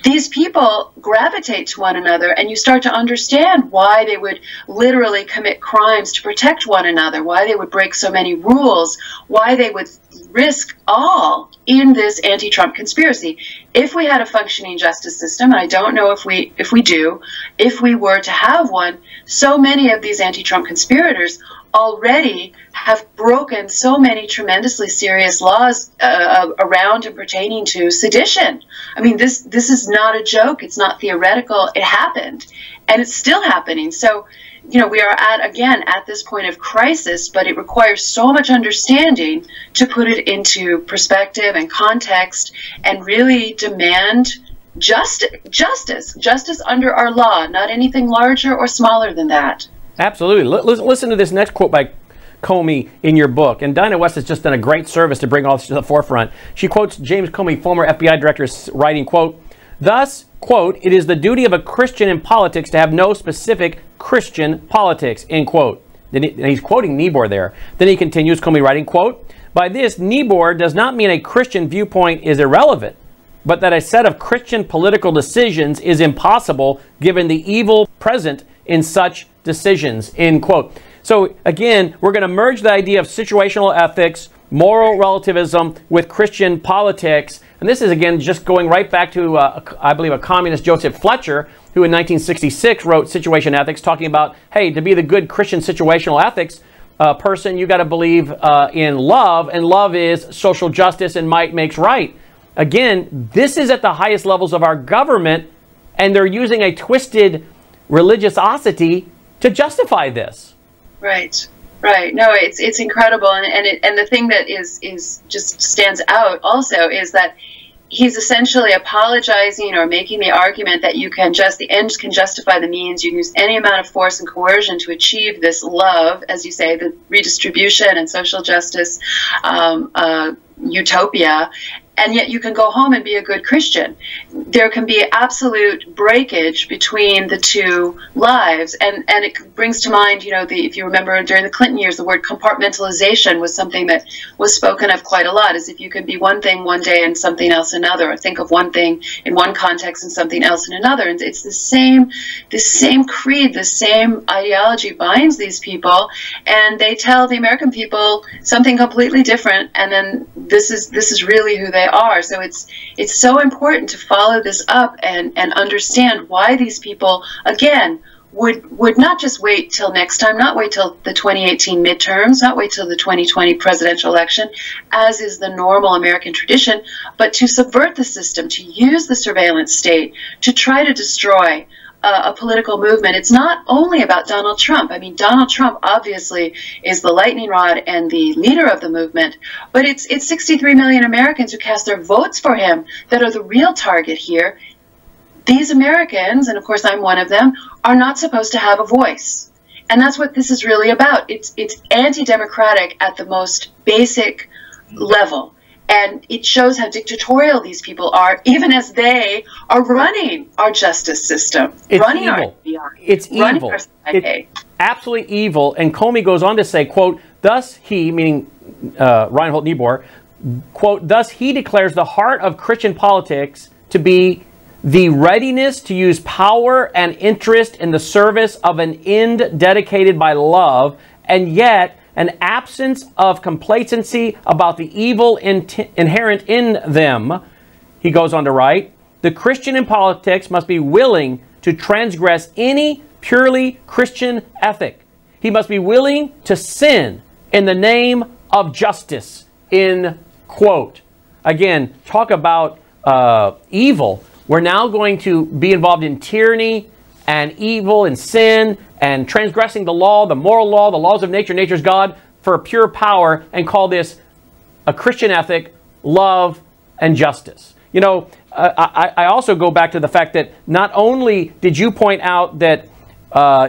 these people gravitate to one another, and you start to understand why they would literally commit crimes to protect one another, why they would break so many rules, why they would risk all in this anti-Trump conspiracy. If we had a functioning justice system, and I don't know if we do, if we were to have one, so many of these anti-Trump conspirators already have broken so many tremendously serious laws around and pertaining to sedition. I mean, this is not a joke. It's not theoretical. It happened, and it's still happening. So, you know, we are at this point of crisis, but it requires so much understanding to put it into perspective and context and really demand justice under our law, not anything larger or smaller than that. Absolutely. Listen to this next quote by Comey in your book. And Dinah West has just done a great service to bring all this to the forefront. She quotes James Comey, former FBI director, writing, quote, "Thus, quote, it is the duty of a Christian in politics to have no specific Christian politics," end quote. And he's quoting Niebuhr there. Then he continues, Comey writing, quote, "By this, Niebuhr does not mean a Christian viewpoint is irrelevant, but that a set of Christian political decisions is impossible given the evil present in such decisions," end quote. So again, we're going to merge the idea of situational ethics, moral relativism with Christian politics. And this is, again, just going right back to, I believe, a communist, Joseph Fletcher, who in 1966 wrote Situation Ethics, talking about, hey, to be the good Christian situational ethics person, you got to believe in love, and love is social justice and might makes right. Again, this is at the highest levels of our government, and they're using a twisted religiosity to justify this. Right. No, it's incredible, and the thing that is just stands out also is that he's essentially apologizing or making the argument that you can the ends can justify the means. You can use any amount of force and coercion to achieve this love, as you say, the redistribution and social justice utopia, and yet you can go home and be a good Christian. There can be absolute breakage between the two lives, and it brings to mind, you know, if you remember during the Clinton years, the word compartmentalization was something that was spoken of quite a lot, as if you can be one thing one day and something else another, or think of one thing in one context and something else in another. And it's the same creed, the same ideology binds these people, and they tell the American people something completely different, and then this is really who they are. So it's so important to follow this up and understand why these people, again, would not just wait till next time, not wait till the 2018 midterms, not wait till the 2020 presidential election, as is the normal American tradition, but to subvert the system, to use the surveillance state to try to destroy a political movement. It's not only about Donald Trump. I mean, Donald Trump obviously is the lightning rod and the leader of the movement, but it's 63 million Americans who cast their votes for him that are the real target here. These Americans, and of course I'm one of them, are not supposed to have a voice. And that's what this is really about. It's anti-democratic at the most basic level. And it shows how dictatorial these people are, even as they are running our justice system, running evil. Our FBI, it's running evil. our CIA. It's absolutely evil. And Comey goes on to say, quote, thus he, meaning Reinhold Niebuhr, quote, thus he declares the heart of Christian politics to be the readiness to use power and interest in the service of an end dedicated by love, and yet an absence of complacency about the evil inherent in them. He goes on to write, the Christian in politics must be willing to transgress any purely Christian ethic. He must be willing to sin in the name of justice, end quote. Again, talk about evil. We're now going to be involved in tyranny and evil and sin and transgressing the law, the moral law, the laws of nature, nature's God, for pure power, and call this a Christian ethic, love, and justice. You know, I also go back to the fact that not only did you point out that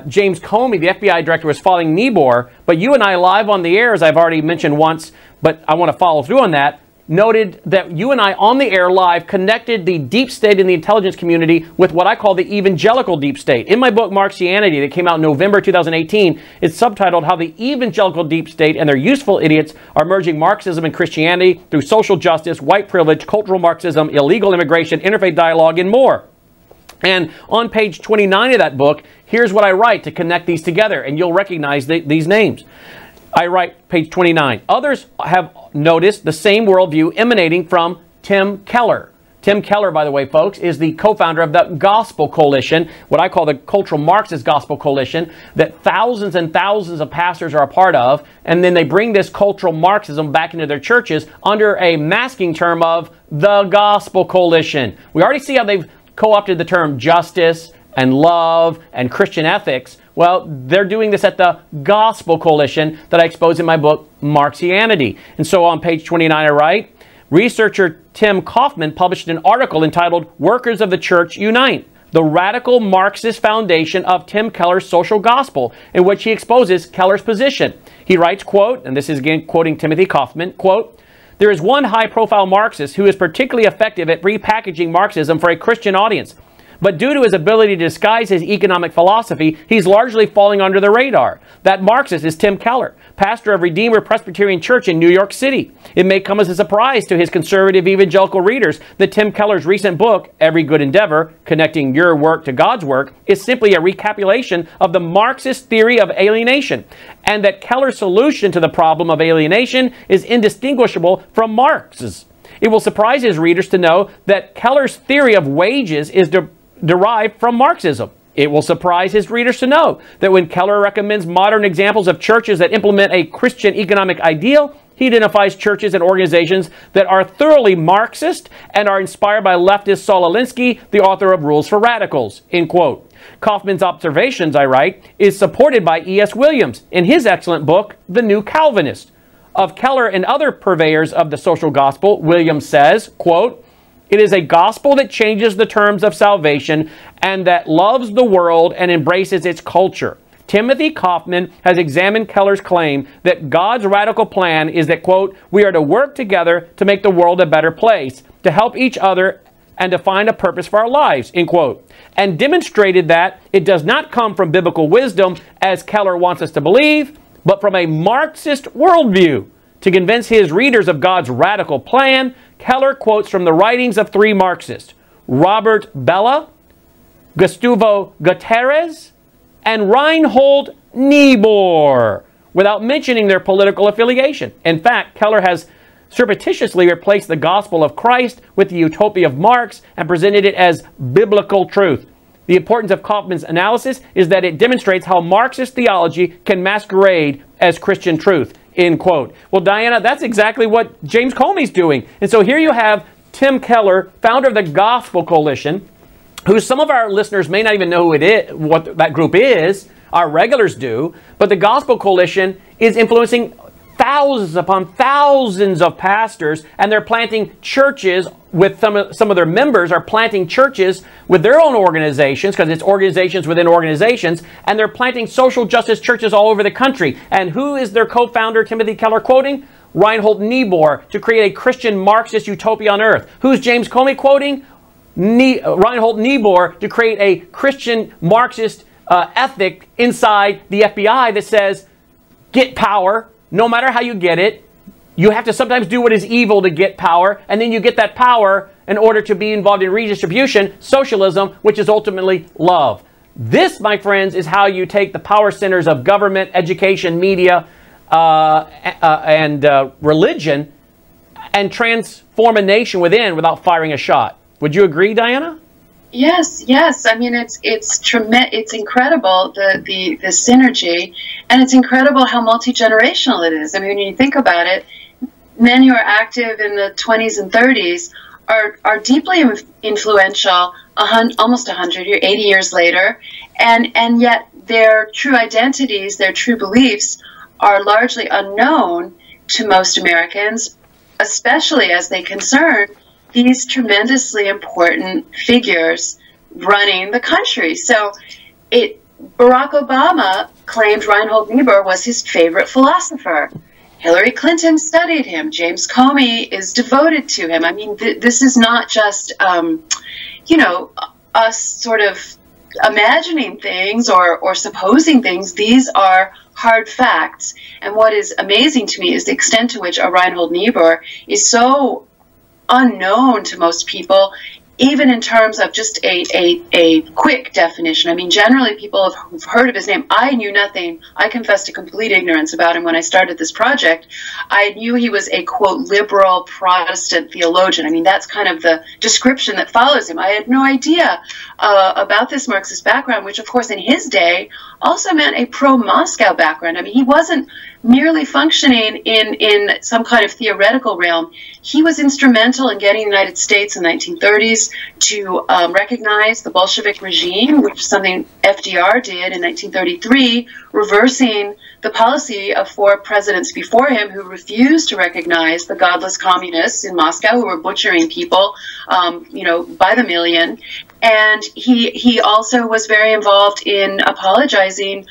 James Comey, the FBI director, was following Niebuhr, but you and I live on the air, as I've already mentioned once, but I want to follow through on that, noted that you and I on the air live connected the deep state in the intelligence community with what I call the evangelical deep state. In my book, Marxianity, that came out in November 2018, it's subtitled How the Evangelical Deep State and Their Useful Idiots Are Merging Marxism and Christianity Through Social Justice, White Privilege, Cultural Marxism, Illegal Immigration, Interfaith Dialogue, and more. And on page 29 of that book, here's what I write to connect these together, and you'll recognize these names. I write, page 29, others have noticed the same worldview emanating from Tim Keller. Tim Keller, by the way, folks, is the co-founder of the Gospel Coalition, what I call the Cultural Marxist Gospel Coalition, that thousands and thousands of pastors are a part of, and then they bring this cultural Marxism back into their churches under a masking term of the Gospel Coalition. We already see how they've co-opted the term justice and love and Christian ethics. Well, they're doing this at the Gospel Coalition that I expose in my book, Marxianity. And so on page 29, I write, researcher Tim Kaufman published an article entitled Workers of the Church Unite, the radical Marxist foundation of Tim Keller's social gospel, in which he exposes Keller's position. He writes, quote, and this is again quoting Timothy Kaufman, quote, there is one high-profile Marxist who is particularly effective at repackaging Marxism for a Christian audience. But due to his ability to disguise his economic philosophy, he's largely falling under the radar. That Marxist is Tim Keller, pastor of Redeemer Presbyterian Church in New York City. It may come as a surprise to his conservative evangelical readers that Tim Keller's recent book, Every Good Endeavor, Connecting Your Work to God's Work, is simply a recapitulation of the Marxist theory of alienation, and that Keller's solution to the problem of alienation is indistinguishable from Marx's. It will surprise his readers to know that Keller's theory of wages is derived from Marxism. It will surprise his readers to know that when Keller recommends modern examples of churches that implement a Christian economic ideal, he identifies churches and organizations that are thoroughly Marxist and are inspired by leftist Saul Alinsky, the author of Rules for Radicals, end quote. Kaufman's observations, I write, is supported by E.S. Williams in his excellent book, The New Calvinist. Of Keller and other purveyors of the social gospel, Williams says, quote, It is a gospel that changes the terms of salvation and that loves the world and embraces its culture. Timothy Kaufman has examined Keller's claim that God's radical plan is that, quote, we are to work together to make the world a better place, to help each other and to find a purpose for our lives, end quote, and demonstrated that it does not come from biblical wisdom, as Keller wants us to believe, but from a Marxist worldview. To convince his readers of God's radical plan, Keller quotes from the writings of three Marxists, Robert Bellah, Gustavo Gutierrez, and Reinhold Niebuhr, without mentioning their political affiliation. In fact, Keller has surreptitiously replaced the gospel of Christ with the utopia of Marx and presented it as biblical truth. The importance of Kaufman's analysis is that it demonstrates how Marxist theology can masquerade as Christian truth, end quote. Well, Diana, that's exactly what James Comey's doing. And so here you have Tim Keller, founder of the Gospel Coalition, who some of our listeners may not even know who it is, what that group is. Our regulars do. But the Gospel Coalition is influencing thousands upon thousands of pastors, and they're planting churches with some of their members are planting churches with their own organizations, because it's organizations within organizations, and they're planting social justice churches all over the country. And who is their co-founder, Timothy Keller, quoting? Reinhold Niebuhr, to create a Christian Marxist utopia on earth. Who's James Comey quoting? Reinhold Niebuhr, to create a Christian Marxist ethic inside the FBI that says, get power, no matter how you get it. You have to sometimes do what is evil to get power, and then you get that power in order to be involved in redistribution, socialism, which is ultimately love. This, my friends, is how you take the power centers of government, education, media, and religion and transform a nation within without firing a shot. Would you agree, Diana? Yes, yes. I mean, it's tremendous. It's incredible the synergy, and it's incredible how multi-generational it is. I mean, when you think about it, men who are active in the 20s and 30s are deeply influential almost 100 or 80 years later, and yet their true identities, their true beliefs are largely unknown to most Americans, especially as they concern these tremendously important figures running the country. So Barack Obama claimed Reinhold Niebuhr was his favorite philosopher. Hillary Clinton studied him. James Comey is devoted to him. I mean, this is not just, you know, us sort of imagining things or supposing things. These are hard facts. And what is amazing to me is the extent to which a Reinhold Niebuhr is so unknown to most people, even in terms of just a quick definition. I mean, generally people have heard of his name. I knew nothing. I confess to complete ignorance about him when I started this project. I knew he was a, quote, liberal Protestant theologian. I mean, that's kind of the description that follows him. I had no idea about this Marxist background, which, of course, in his day also meant a pro-Moscow background. I mean, he wasn't merely functioning in some kind of theoretical realm. He was instrumental in getting the United States in the 1930s to recognize the Bolshevik regime, which is something FDR did in 1933, reversing the policy of 4 presidents before him who refused to recognize the godless communists in Moscow who were butchering people, you know, by the million. And he also was very involved in apologizing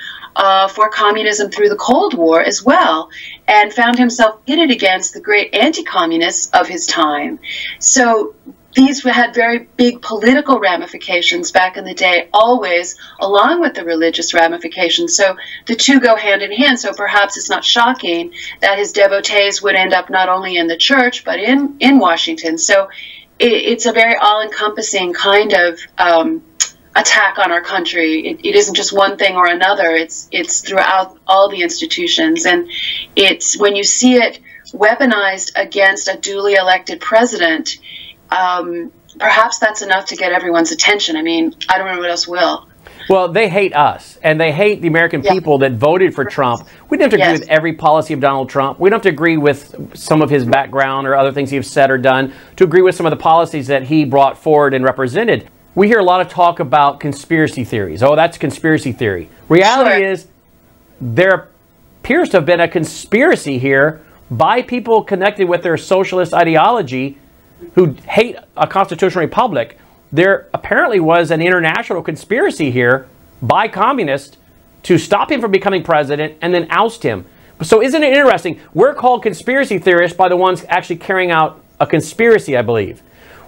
for communism through the Cold War as well, and found himself pitted against the great anti-communists of his time. So these had very big political ramifications back in the day, always along with the religious ramifications. So the two go hand in hand. So perhaps it's not shocking that his devotees would end up not only in the church, but in Washington. So it's a very all-encompassing kind of attack on our country. It isn't just one thing or another. It's throughout all the institutions, and it's when you see it weaponized against a duly elected president, perhaps that's enough to get everyone's attention. I mean, I don't know what else will. Well, they hate us, and they hate the American people that voted for Trump. We don't have to agree with every policy of Donald Trump. We don't have to agree with some of his background or other things he's said or done to agree with some of the policies that he brought forward and represented. We hear a lot of talk about conspiracy theories. Oh, that's conspiracy theory. Reality is there appears to have been a conspiracy here by people connected with their socialist ideology who hate a constitutional republic, there apparently was an international conspiracy here by communists to stop him from becoming president and then oust him. So isn't it interesting? We're called conspiracy theorists by the ones actually carrying out a conspiracy, I believe.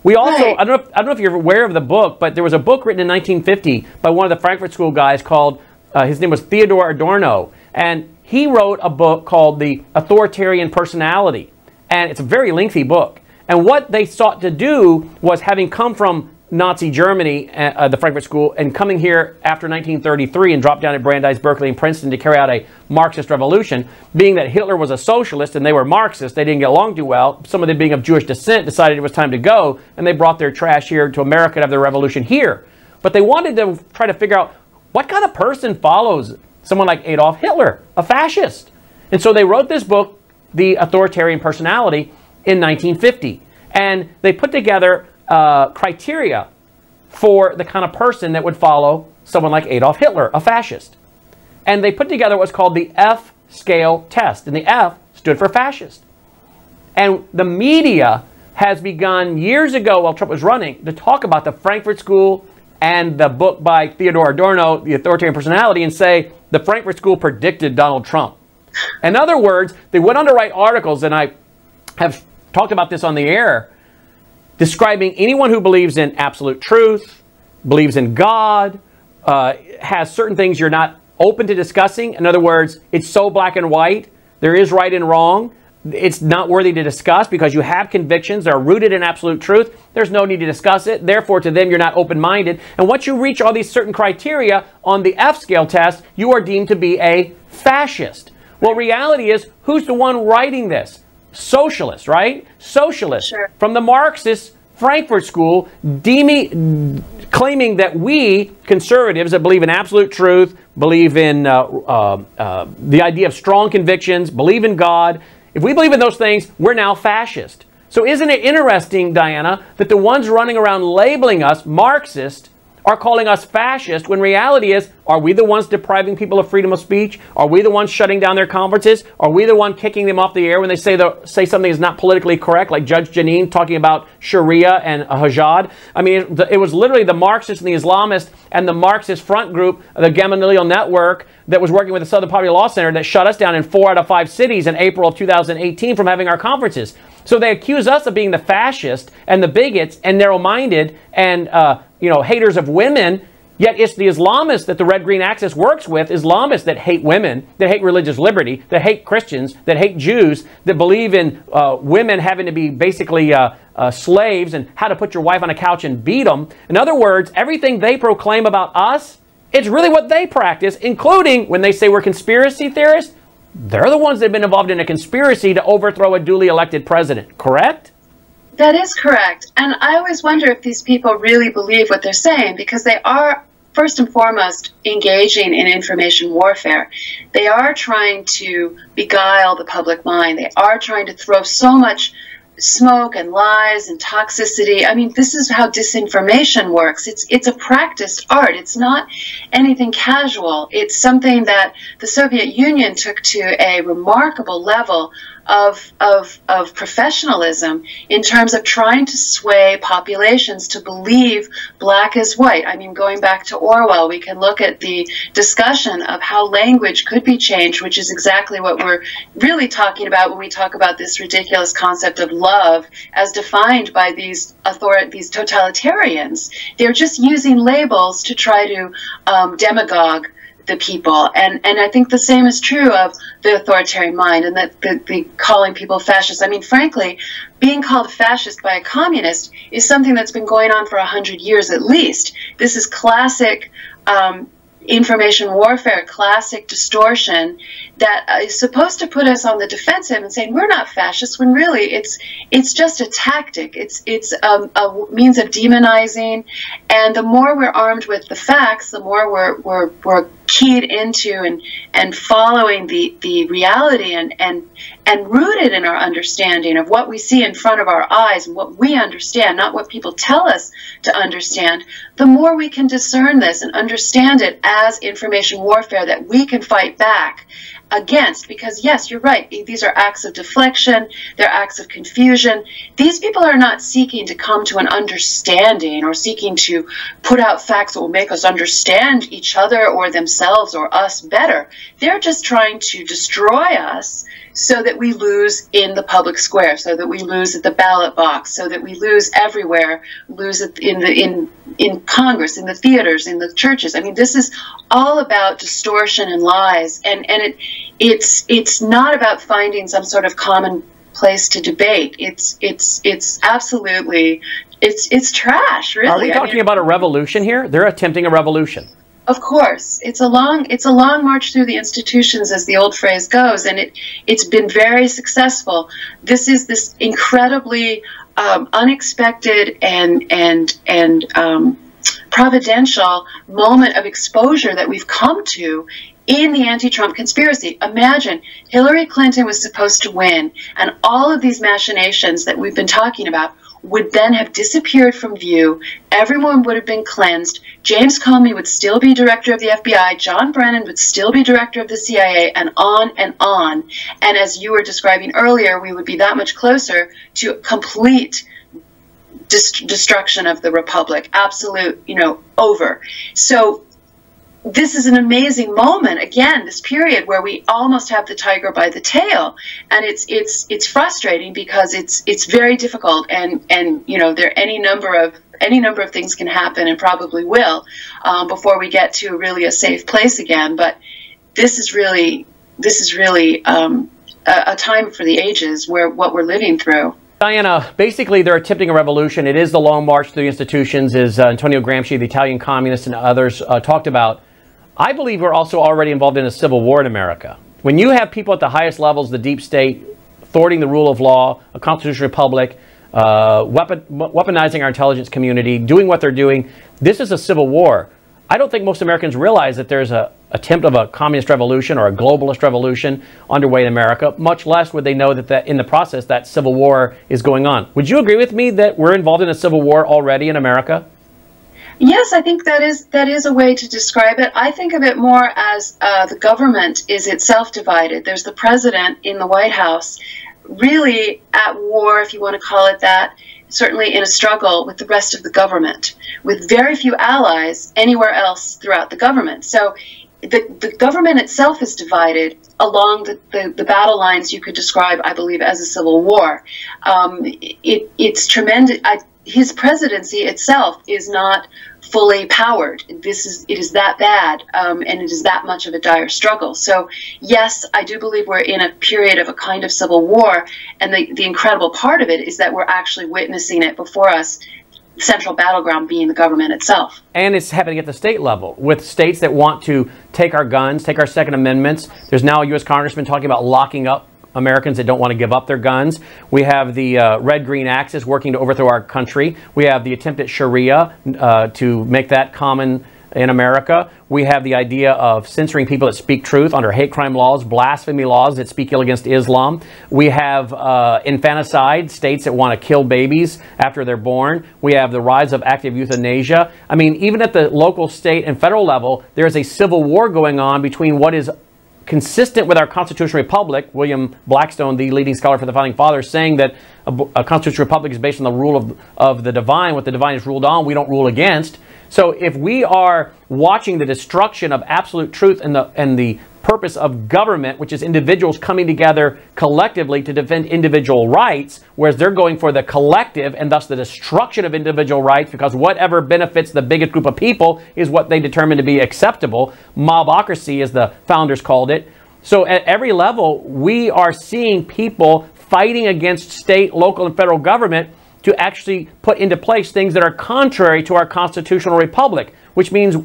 We also, I don't know if you're aware of the book, but there was a book written in 1950 by one of the Frankfurt School guys called, his name was Theodor Adorno, and he wrote a book called The Authoritarian Personality, and it's a very lengthy book. And what they sought to do was, having come from Nazi Germany, the Frankfurt School, and coming here after 1933 and dropped down at Brandeis, Berkeley, and Princeton to carry out a Marxist revolution, being that Hitler was a socialist and they were Marxists, they didn't get along too well. Some of them being of Jewish descent decided it was time to go, and they brought their trash here to America to have their revolution here. But they wanted to try to figure out what kind of person follows someone like Adolf Hitler, a fascist. And so they wrote this book, The Authoritarian Personality, in 1950. And they put together criteria for the kind of person that would follow someone like Adolf Hitler, a fascist. And they put together what's called the F-scale test. And the F stood for fascist. And the media has begun years ago, while Trump was running, to talk about the Frankfurt School and the book by Theodor Adorno, The Authoritarian Personality, and say the Frankfurt School predicted Donald Trump. In other words, they went on to write articles, and I have talked about this on the air, describing anyone who believes in absolute truth, believes in God, has certain things you're not open to discussing. In other words, it's so black and white. There is right and wrong. It's not worthy to discuss because you have convictions that are rooted in absolute truth. There's no need to discuss it. Therefore, to them, you're not open-minded. And once you reach all these certain criteria on the F-scale test, you are deemed to be a fascist. Well, reality is, who's the one writing this? Socialists, right? Socialists. Sure. From the Marxist Frankfurt School, claiming that we, conservatives that believe in absolute truth, believe in the idea of strong convictions, believe in God, if we believe in those things, we're now fascist. So isn't it interesting, Diana, that the ones running around labeling us Marxist are calling us fascist, when reality is, are we the ones depriving people of freedom of speech? Are we the ones shutting down their conferences? Are we the one kicking them off the air when they say something is not politically correct, like Judge Janine talking about Sharia and Hajjad? I mean, it was literally the Marxists and the Islamists and the Marxist front group, the Gamaliel Network, that was working with the Southern Poverty Law Center that shut us down in 4 out of 5 cities in April of 2018 from having our conferences. So they accuse us of being the fascists and the bigots and narrow-minded and haters of women, yet it's the Islamists that the Red Green Axis works with, Islamists that hate women, that hate religious liberty, that hate Christians, that hate Jews, that believe in women having to be basically slaves and how to put your wife on a couch and beat them. In other words, everything they proclaim about us, it's really what they practice, including when they say we're conspiracy theorists. They're the ones that have been involved in a conspiracy to overthrow a duly elected president, correct? That is correct. And I always wonder if these people really believe what they're saying, because they are, first and foremost, engaging in information warfare. They are trying to beguile the public mind. They are trying to throw so much smoke and lies and toxicity. I mean, this is how disinformation works. It's a practiced art. It's not anything casual. It's something that the Soviet Union took to a remarkable level of professionalism in terms of trying to sway populations to believe black is white. I mean, going back to Orwell, we can look at the discussion of how language could be changed, which is exactly what we're really talking about when we talk about this ridiculous concept of love as defined by these totalitarians. They're just using labels to try to demagogue the people, and I think the same is true of the authoritarian mind, and that the calling people fascists. I mean, frankly, being called fascist by a communist is something that's been going on for 100 years at least. This is classic information warfare, classic distortion that is supposed to put us on the defensive and saying we're not fascists, when really it's just a tactic. It's a means of demonizing, and the more we're armed with the facts, the more we're keyed into and following the reality and rooted in our understanding of what we see in front of our eyes and what we understand, not what people tell us to understand. The more we can discern this and understand it as information warfare that we can fight back. against, because yes, you're right, these are acts of deflection, they're acts of confusion. These people are not seeking to come to an understanding or seeking to put out facts that will make us understand each other or themselves or us better. They're just trying to destroy us so that we lose in the public square, so that we lose at the ballot box, so that we lose everywhere, lose in Congress, in the theaters, in the churches. I mean, this is all about distortion and lies, and it's not about finding some sort of common place to debate. It's absolutely it's trash, really. Are we talking about a revolution here? They're attempting a revolution. Of course, it's a long march through the institutions, as the old phrase goes, and it's been very successful. This is this incredibly unexpected and providential moment of exposure that we've come to in the anti-Trump conspiracy. Imagine Hillary Clinton was supposed to win, and all of these machinations that we've been talking about would then have disappeared from view. Everyone would have been cleansed. James Comey would still be director of the FBI. John Brennan would still be director of the CIA, and on and on. And as you were describing earlier, we would be that much closer to complete destruction of the republic. Absolute, over. So this is an amazing moment, again, this period where we almost have the tiger by the tail, and it's frustrating because it's very difficult, and there any number of things can happen, and probably will, before we get to really a safe place again. But this is really a time for the ages, where what we're living through. Diana, basically they're attempting a revolution. It is the long march through the institutions, as Antonio Gramsci, the Italian communist, and others talked about. I believe we're also already involved in a civil war in America. When you have people at the highest levels, the deep state, thwarting the rule of law, a constitutional republic, weaponizing our intelligence community, doing what they're doing, this is a civil war. I don't think most Americans realize that there's an attempt of a communist revolution or a globalist revolution underway in America, much less would they know that in the process that civil war is going on. Would you agree with me that we're involved in a civil war already in America? Yes, I think that is a way to describe it. I think of it more as the government is itself divided. There's the president in the White House, really at war, if you want to call it that, certainly in a struggle with the rest of the government, with very few allies anywhere else throughout the government. So the government itself is divided along the battle lines you could describe, I believe, as a civil war. It's tremendous. His presidency itself is not fully powered. It is that bad, and it is that much of a dire struggle. So yes, I do believe we're in a period of a kind of civil war, and the incredible part of it is that we're actually witnessing it before us, central battleground being the government itself. And it's happening at the state level, with states that want to take our guns, take our Second Amendments. There's now a U.S. congressman talking about locking up Americans that don't want to give up their guns. We have the red-green axis working to overthrow our country. We have the attempt at Sharia to make that common in America. We have the idea of censoring people that speak truth under hate crime laws, blasphemy laws that speak ill against Islam. We have infanticide, states that want to kill babies after they're born. We have the rise of active euthanasia. I mean, even at the local, state, and federal level, there's a civil war going on between what is consistent with our constitutional republic. William Blackstone, the leading scholar for the Founding Fathers, saying that a constitutional republic is based on the rule of the divine. What the divine is ruled on, we don't rule against. So if we are watching the destruction of absolute truth and the purpose of government, which is individuals coming together collectively to defend individual rights, whereas they're going for the collective and thus the destruction of individual rights, because whatever benefits the biggest group of people is what they determine to be acceptable. Mobocracy, as the founders called it. So at every level, we are seeing people fighting against state, local, and federal government to actually put into place things that are contrary to our constitutional republic, which means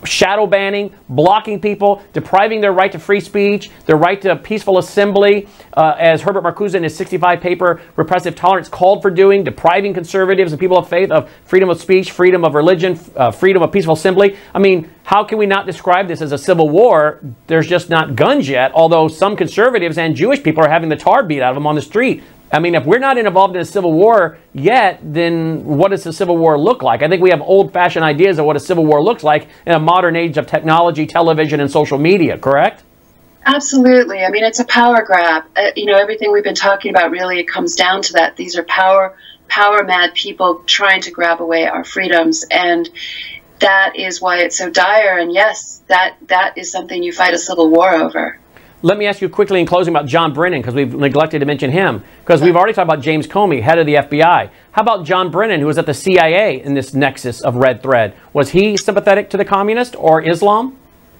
shadow banning, blocking people, depriving their right to free speech, their right to peaceful assembly, as Herbert Marcuse in his 65 paper, Repressive Tolerance, called for doing, depriving conservatives and people of faith of freedom of speech, freedom of religion, freedom of peaceful assembly. I mean, how can we not describe this as a civil war? There's just not guns yet, although some conservatives and Jewish people are having the tar beat out of them on the street. I mean, if we're not involved in a civil war yet, then what does a civil war look like? I think we have old-fashioned ideas of what a civil war looks like in a modern age of technology, television, and social media, correct? Absolutely. I mean, it's a power grab. You know, everything we've been talking about really comes down to that. These are power mad people trying to grab away our freedoms, and that is why it's so dire. And yes, that is something you fight a civil war over. Let me ask you quickly in closing about John Brennan, because we've neglected to mention him, because we've already talked about James Comey, head of the FBI. How about John Brennan, who was at the CIA in this nexus of red thread? Was he sympathetic to the communist or Islam?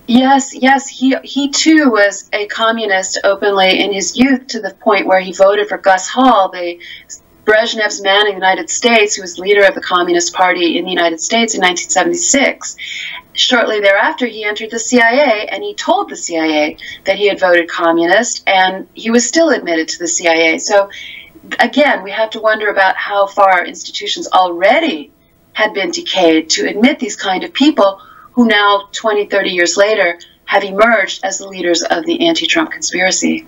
Yes, he too was a communist openly in his youth, to the point where he voted for Gus Hall, Brezhnev's man in the United States, who was leader of the Communist Party in the United States in 1976. Shortly thereafter, he entered the CIA, and he told the CIA that he had voted communist, and he was still admitted to the CIA. So, again, we have to wonder about how far institutions already had been decayed to admit these kind of people who now, 20, 30 years later, have emerged as the leaders of the anti-Trump conspiracy.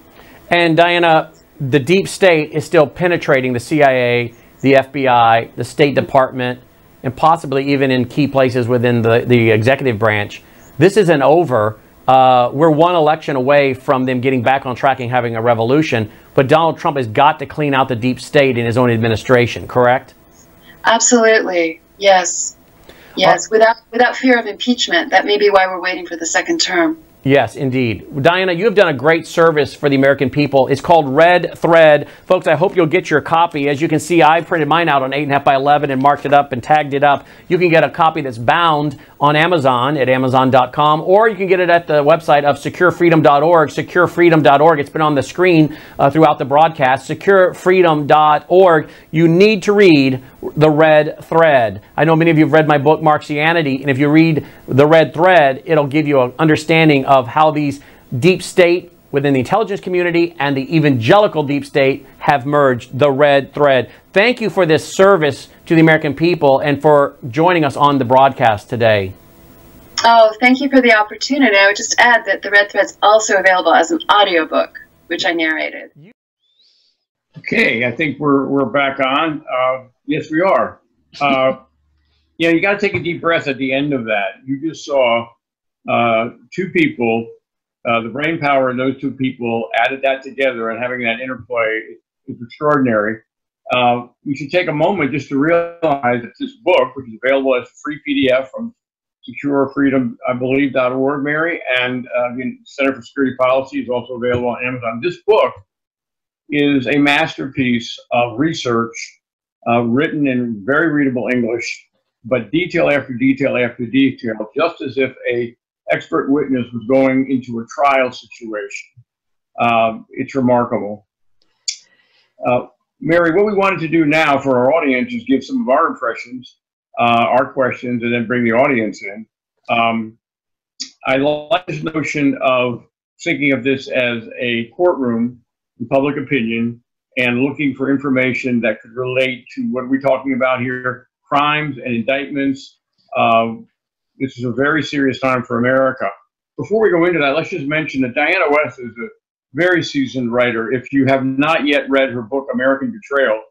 And Diana, the deep state is still penetrating the CIA, the FBI, the State Department, and possibly even in key places within the executive branch. This isn't over. We're one election away from them getting back on track and having a revolution, but Donald Trump has got to clean out the deep state in his own administration, correct? Absolutely, yes. Yes, without fear of impeachment. That may be why we're waiting for the second term. Yes, indeed. Diana, you have done a great service for the American people. It's called Red Thread. Folks, I hope you'll get your copy. As you can see, I printed mine out on 8.5 by 11 and marked it up and tagged it up. You can get a copy that's bound on Amazon at Amazon.com, or you can get it at the website of securefreedom.org, securefreedom.org. It's been on the screen throughout the broadcast, securefreedom.org. You need to read The Red Thread. I know many of you have read my book, Marxianity, and if you read The Red Thread, it'll give you an understanding of how these deep state within the intelligence community and the evangelical deep state have merged. The Red Thread. Thank you for this service to the American people and for joining us on the broadcast today. Oh, thank you for the opportunity. I would just add that The Red Thread's also available as an audiobook, which I narrated. Okay, I think we're back on. Yes, we are. Yeah, you got to take a deep breath at the end of that. You just saw two people, the brain power in those two people, added that together, and having that interplay is extraordinary. We should take a moment just to realize that this book, which is available as a free PDF from securefreedom.org, Mary, and the Center for Security Policy is also available on Amazon. This book is a masterpiece of research written in very readable English, but detail after detail after detail, just as if a expert witness was going into a trial situation. It's remarkable. Mary, what we wanted to do now for our audience is give some of our impressions, our questions, and then bring the audience in. I like this notion of thinking of this as a courtroom in public opinion and looking for information that could relate to what we're talking about here, crimes and indictments. This is a very serious time for America. Before we go into that, let's just mention that Diana West is a very seasoned writer. If you have not yet read her book, American Betrayal,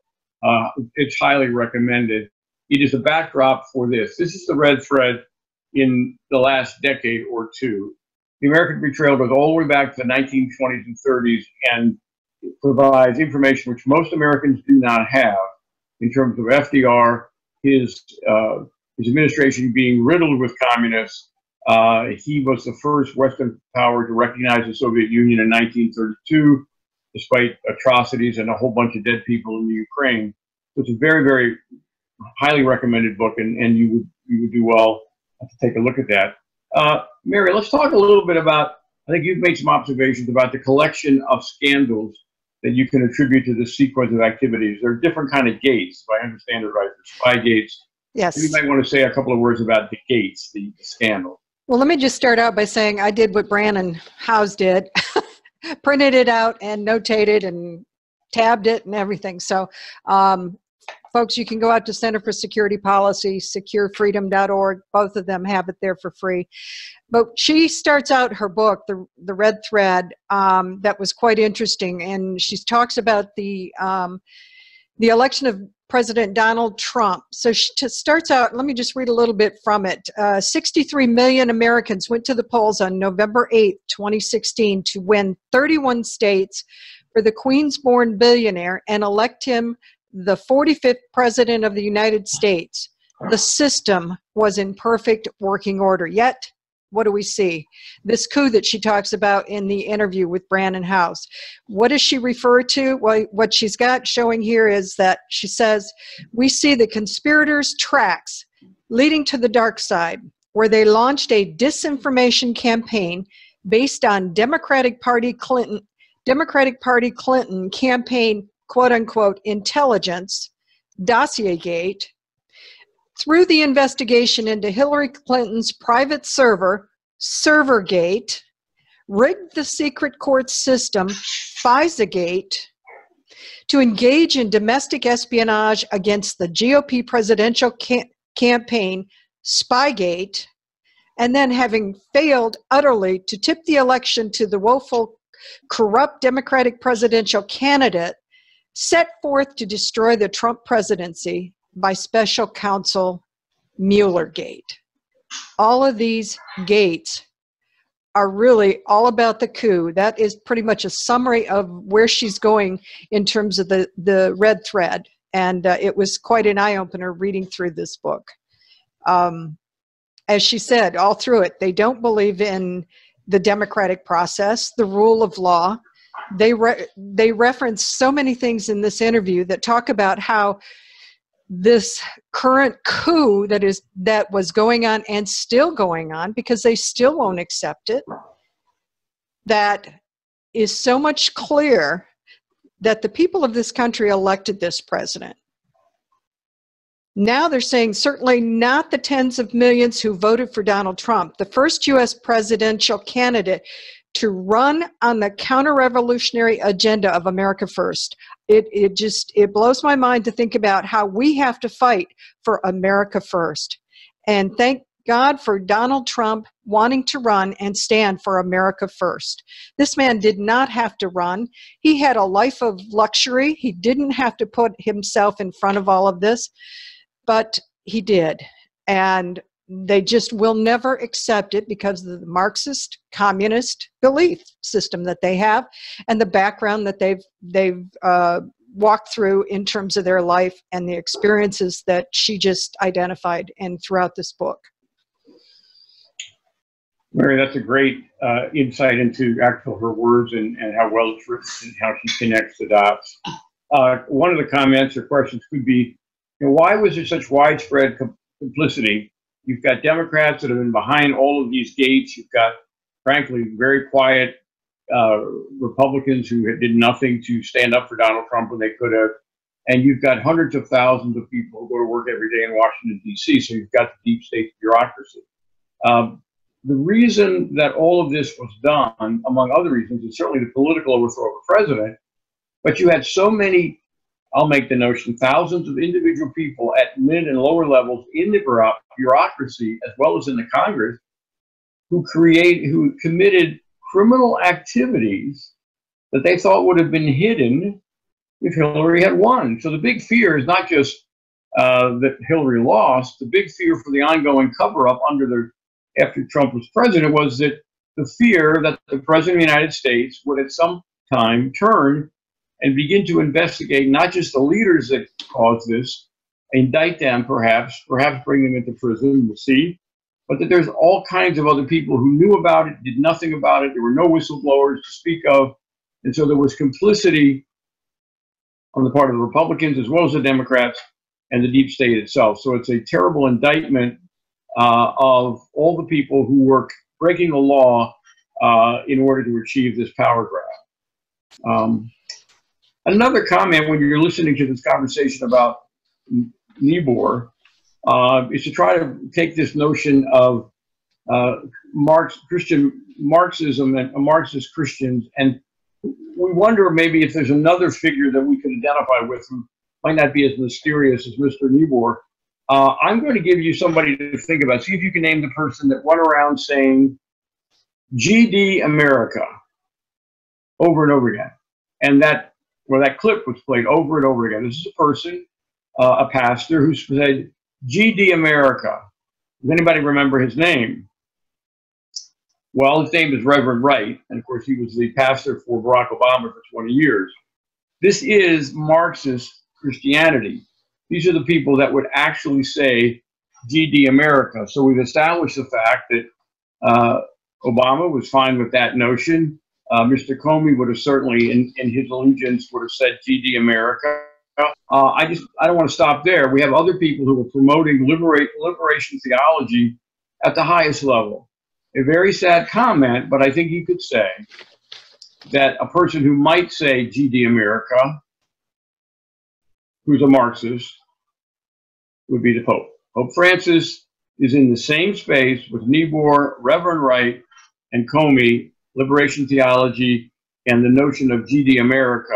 it's highly recommended. It is a backdrop for this. This is the red thread in the last decade or two. The American Betrayal goes all the way back to the 1920s and 30s and provides information which most Americans do not have in terms of FDR, his administration being riddled with communists. He was the first Western power to recognize the Soviet Union in 1932, despite atrocities and a whole bunch of dead people in the Ukraine. So it's a very, very highly recommended book, and you would do well to take a look at that. Mary, let's talk a little bit about, I think you've made some observations about the collection of scandals that you can attribute to this sequence of activities. There are different kind of gates, if I understand it right. There's spy gates. Yes. You might want to say a couple of words about the gates, the scandal. Well, let me just start out by saying I did what Brannon Howse did, printed it out and notated and tabbed it and everything. So, folks, you can go out to Center for Security Policy, securefreedom.org. Both of them have it there for free. But she starts out her book, The Red Thread, that was quite interesting. And she talks about the election of President Donald Trump. So she starts out, let me just read a little bit from it. 63 million Americans went to the polls on November 8th, 2016 to win 31 states for the Queens-born billionaire and elect him the 45th President of the United States. The system was in perfect working order. Yet, what do we see? This coup that she talks about in the interview with Brannon Howse. What does she refer to? Well, what she's got showing here is that she says, we see the conspirators' tracks leading to the dark side, where they launched a disinformation campaign based on Democratic Party Clinton campaign, quote unquote, intelligence, Dossiergate, through the investigation into Hillary Clinton's private server, Servergate, rigged the secret court system, FISAgate, to engage in domestic espionage against the GOP presidential campaign, Spygate, and then having failed utterly to tip the election to the woeful, corrupt Democratic presidential candidate, set forth to destroy the Trump presidency by special counsel Muellergate. All of these gates are really all about the coup. That is pretty much a summary of where she's going in terms of the red thread. And it was quite an eye-opener reading through this book. As she said, all through it, they don't believe in the democratic process, the rule of law. They reference so many things in this interview that talk about how this current coup that was going on and still going on, because they still won't accept it, that is so much clear that the people of this country elected this president. Now they're saying certainly not the tens of millions who voted for Donald Trump, the first U.S. presidential candidate to run on the counter-revolutionary agenda of America First. It blows my mind to think about how we have to fight for America First. And thank God for Donald Trump wanting to run and stand for America First. This man did not have to run. He had a life of luxury. He didn't have to put himself in front of all of this, but he did. And they just will never accept it because of the Marxist communist belief system that they have and the background that they've walked through in terms of their life and the experiences that she just identified and throughout this book. Mary, that's a great insight into her words and how well it's written and how she connects the dots. One of the comments or questions could be, why was there such widespread complicity? You've got Democrats that have been behind all of these gates. You've got, frankly, very quiet Republicans who did nothing to stand up for Donald Trump when they could have. And you've got hundreds of thousands of people who go to work every day in Washington, D.C., so you've got the deep state bureaucracy. The reason that all of this was done, among other reasons, is certainly the political overthrow of a president, but you had so many, I'll make the notion, thousands of individual people at mid and lower levels in the bureaucracy, as well as in the Congress, who committed criminal activities that they thought would have been hidden if Hillary had won. So the big fear is not just that Hillary lost. The big fear for the ongoing cover-up after Trump was president was that the fear that the president of the United States would at some time turn and begin to investigate not just the leaders that caused this, indict them perhaps bring them into prison, we'll see, but that there's all kinds of other people who knew about it, did nothing about it. There were no whistleblowers to speak of. And so there was complicity on the part of the Republicans as well as the Democrats and the deep state itself. So it's a terrible indictment of all the people who were breaking the law in order to achieve this power grab. Another comment when you're listening to this conversation about Niebuhr is to try to take this notion of Christian Marxism and Marxist Christians, and we wonder maybe if there's another figure that we could identify with who might not be as mysterious as Mr. Niebuhr. I'm going to give you somebody to think about. See if you can name the person that went around saying GD America over and over again. And that clip was played over and over again. This is a person a pastor who said, GD America. Does anybody remember his name? Well, his name is Reverend Wright, and of course he was the pastor for Barack Obama for 20 years. This is Marxist Christianity. These are the people that would actually say GD America. So we've established the fact that Obama was fine with that notion. Mr. Comey would have certainly, in his allegiance, would have said GD America. I don't want to stop there. We have other people who are promoting liberation theology at the highest level. A very sad comment, but I think you could say that a person who might say GD America, who's a Marxist, would be the Pope. Pope Francis is in the same space with Niebuhr, Reverend Wright, and Comey, liberation theology, and the notion of GD America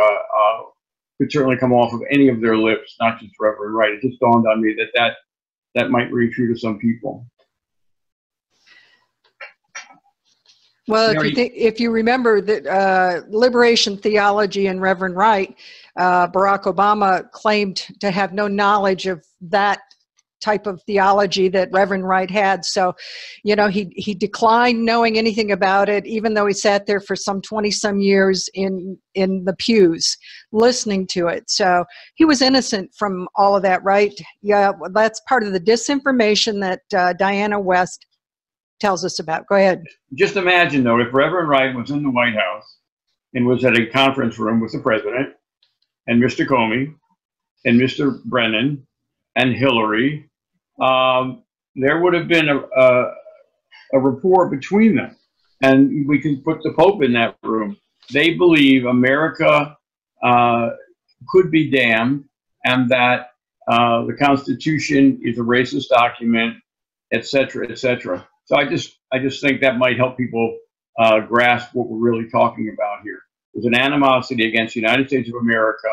could certainly come off of any of their lips, not just Reverend Wright. It just dawned on me that might ring true to some people. Well, if you remember that liberation theology and Reverend Wright, Barack Obama claimed to have no knowledge of that type of theology that Reverend Wright had. So, you know, he declined knowing anything about it, even though he sat there for some 20-some years in the pews listening to it. So he was innocent from all of that, right? Yeah, well, that's part of the disinformation that Diana West tells us about. Go ahead. Just imagine, though, if Reverend Wright was in the White House and was at a conference room with the president and Mr. Comey and Mr. Brennan and Hillary, there would have been a rapport between them. And we can put the Pope in that room. They believe America could be damned and that the Constitution is a racist document, et cetera, et cetera. So I just think that might help people grasp what we're really talking about here. There's an animosity against the United States of America.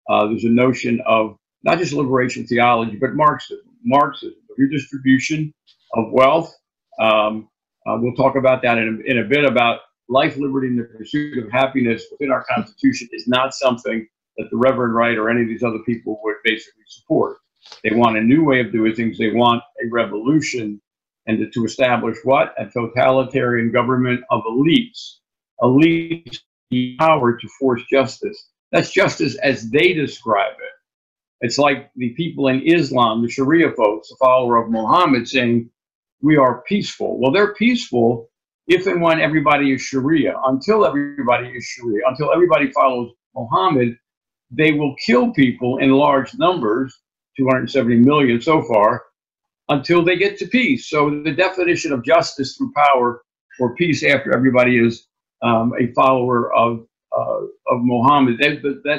There's a notion of not just liberation theology, but Marxism, the redistribution of wealth. We'll talk about that in a bit, about life, liberty, and the pursuit of happiness within our Constitution is not something that the Reverend Wright or any of these other people would basically support. They want a new way of doing things. They want a revolution, and to establish what? A totalitarian government of elites. Elites need power to force justice. That's justice as they describe it. It's like the people in Islam, the Sharia folks, the follower of Muhammad, saying, we are peaceful. Well, they're peaceful if and when everybody is Sharia. Until everybody is Sharia, until everybody follows Muhammad, they will kill people in large numbers, 270 million so far, until they get to peace. So the definition of justice through power or peace after everybody is a follower of Muhammad,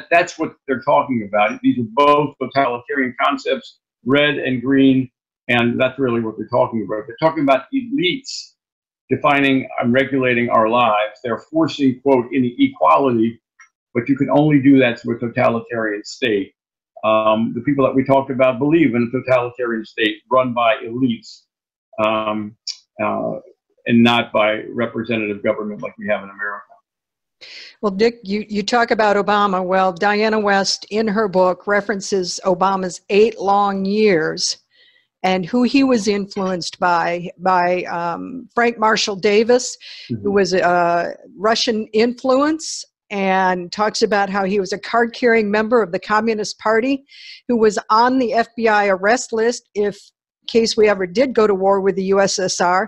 that's what they're talking about. These are both totalitarian concepts, red and green, and that's really what they're talking about. They're talking about elites defining and regulating our lives. They're forcing, quote, inequality, but you can only do that through a totalitarian state. The people that we talked about believe in a totalitarian state run by elites and not by representative government like we have in America. Well, Dick, you talk about Obama. Well, Diana West, in her book, references Obama's 8 long years and who he was influenced by Frank Marshall Davis, who was a Russian influence, and talks about how he was a card-carrying member of the Communist Party who was on the FBI arrest list in case we ever did go to war with the USSR.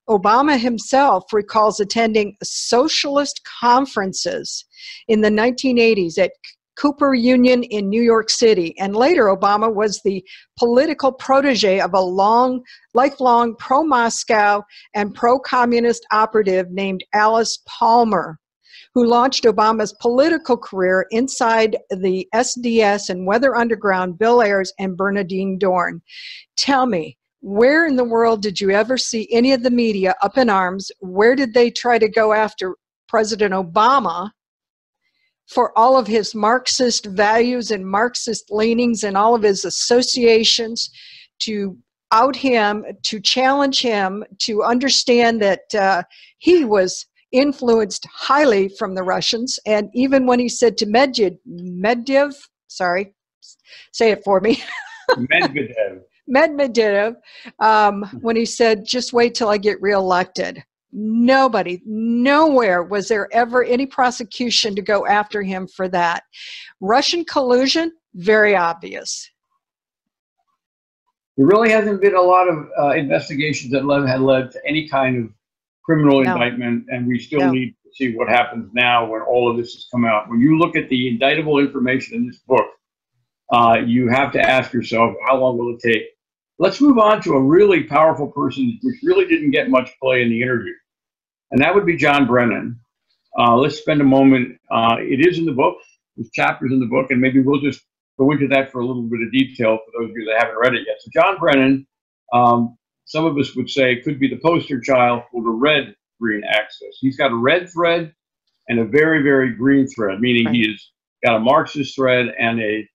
Obama himself recalls attending socialist conferences in the 1980s at Cooper Union in New York City. And later, Obama was the political protege of a lifelong pro-Moscow and pro-communist operative named Alice Palmer, who launched Obama's political career inside the SDS and Weather Underground, Bill Ayers and Bernardine Dorn. Tell me, where in the world did you ever see any of the media up in arms? Where did they try to go after President Obama for all of his Marxist values and Marxist leanings and all of his associations, to out him, to challenge him, to understand that he was influenced highly from the Russians? And even when he said to Medvedev, sorry Say it for me. Medvedev. Medvedev, when he said, just wait till I get reelected. Nobody, nowhere was there ever any prosecution to go after him for that. Russian collusion, very obvious. There really hasn't been a lot of investigations that had led to any kind of criminal indictment, and we still need to see what happens now when all of this has come out. When you look at the indictable information in this book, you have to ask yourself, how long will it take? Let's move on to a really powerful person which really didn't get much play in the interview, and that would be John Brennan. Let's spend a moment. It is in the book. There's chapters in the book, and maybe we'll just go into that for a little bit of detail for those of you that haven't read it yet. So John Brennan, some of us would say, could be the poster child for the red-green axis. He's got a red thread and a very, very green thread, meaning he's got a Marxist thread and a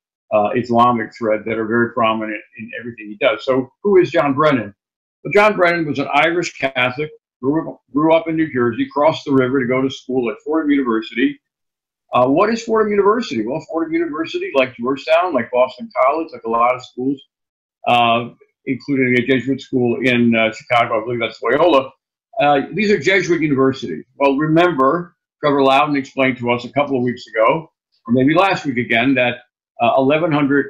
Islamic thread that are very prominent in everything he does. So who is John Brennan? Well, John Brennan was an Irish Catholic, grew up in New Jersey, crossed the river to go to school at Fordham University. What is Fordham University? Well, Fordham University, like Georgetown, like Boston College, like a lot of schools, including a Jesuit school in Chicago, I believe that's Loyola. These are Jesuit universities. Well, remember, Trevor Loudon explained to us a couple of weeks ago, or maybe last week again, that 1,100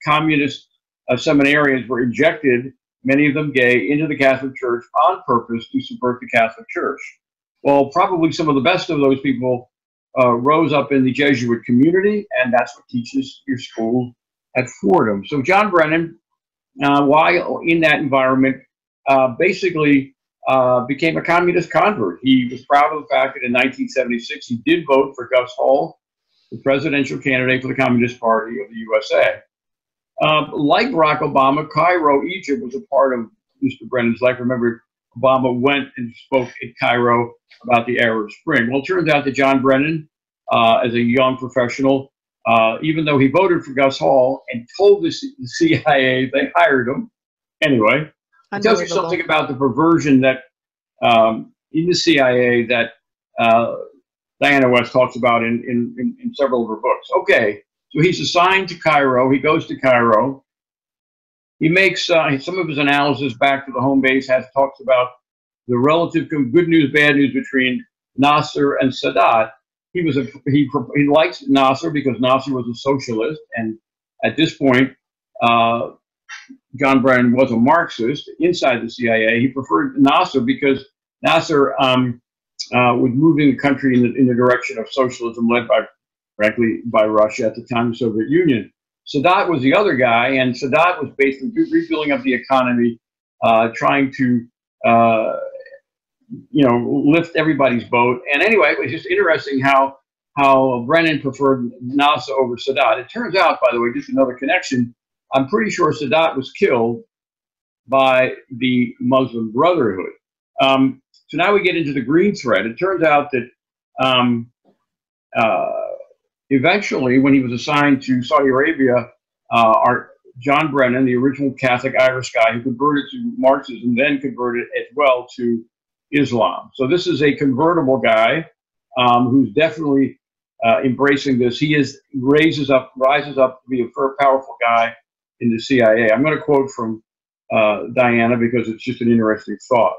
communist seminarians were injected, many of them gay, into the Catholic Church on purpose to subvert the Catholic Church. Well, probably some of the best of those people rose up in the Jesuit community, and that's what teaches your school at Fordham. So John Brennan, while in that environment, basically became a communist convert. He was proud of the fact that in 1976 he did vote for Gus Hall, the presidential candidate for the Communist Party of the USA. Like Barack Obama, Cairo, Egypt was a part of Mr. Brennan's life. Remember, Obama went and spoke at Cairo about the Arab Spring. Well, it turns out that John Brennan, as a young professional, even though he voted for Gus Hall and told the CIA they hired him, anyway, it tells you something about the perversion that in the CIA that Diana West talks about in several of her books. Okay, so he's assigned to Cairo. He goes to Cairo. He makes some of his analysis back to the home base, talks about the relative good news, bad news between Nasser and Sadat. He likes Nasser because Nasser was a socialist, and at this point, John Brennan was a Marxist inside the CIA. He preferred Nasser because Nasser was moving the country in the direction of socialism, led by, frankly, by Russia at the time, the Soviet Union. Sadat was the other guy, and Sadat was basically rebuilding up the economy, trying to, lift everybody's boat. And anyway, it was just interesting how Brennan preferred Nasser over Sadat. It turns out, by the way, just another connection, I'm pretty sure Sadat was killed by the Muslim Brotherhood. So now we get into the green thread. It turns out that eventually, when he was assigned to Saudi Arabia, John Brennan, the original Catholic Irish guy who converted to Marxism, then converted as well to Islam. So this is a convertible guy who's definitely embracing this. He rises up to be a very powerful guy in the CIA. I'm going to quote from Diana because it's just an interesting thought.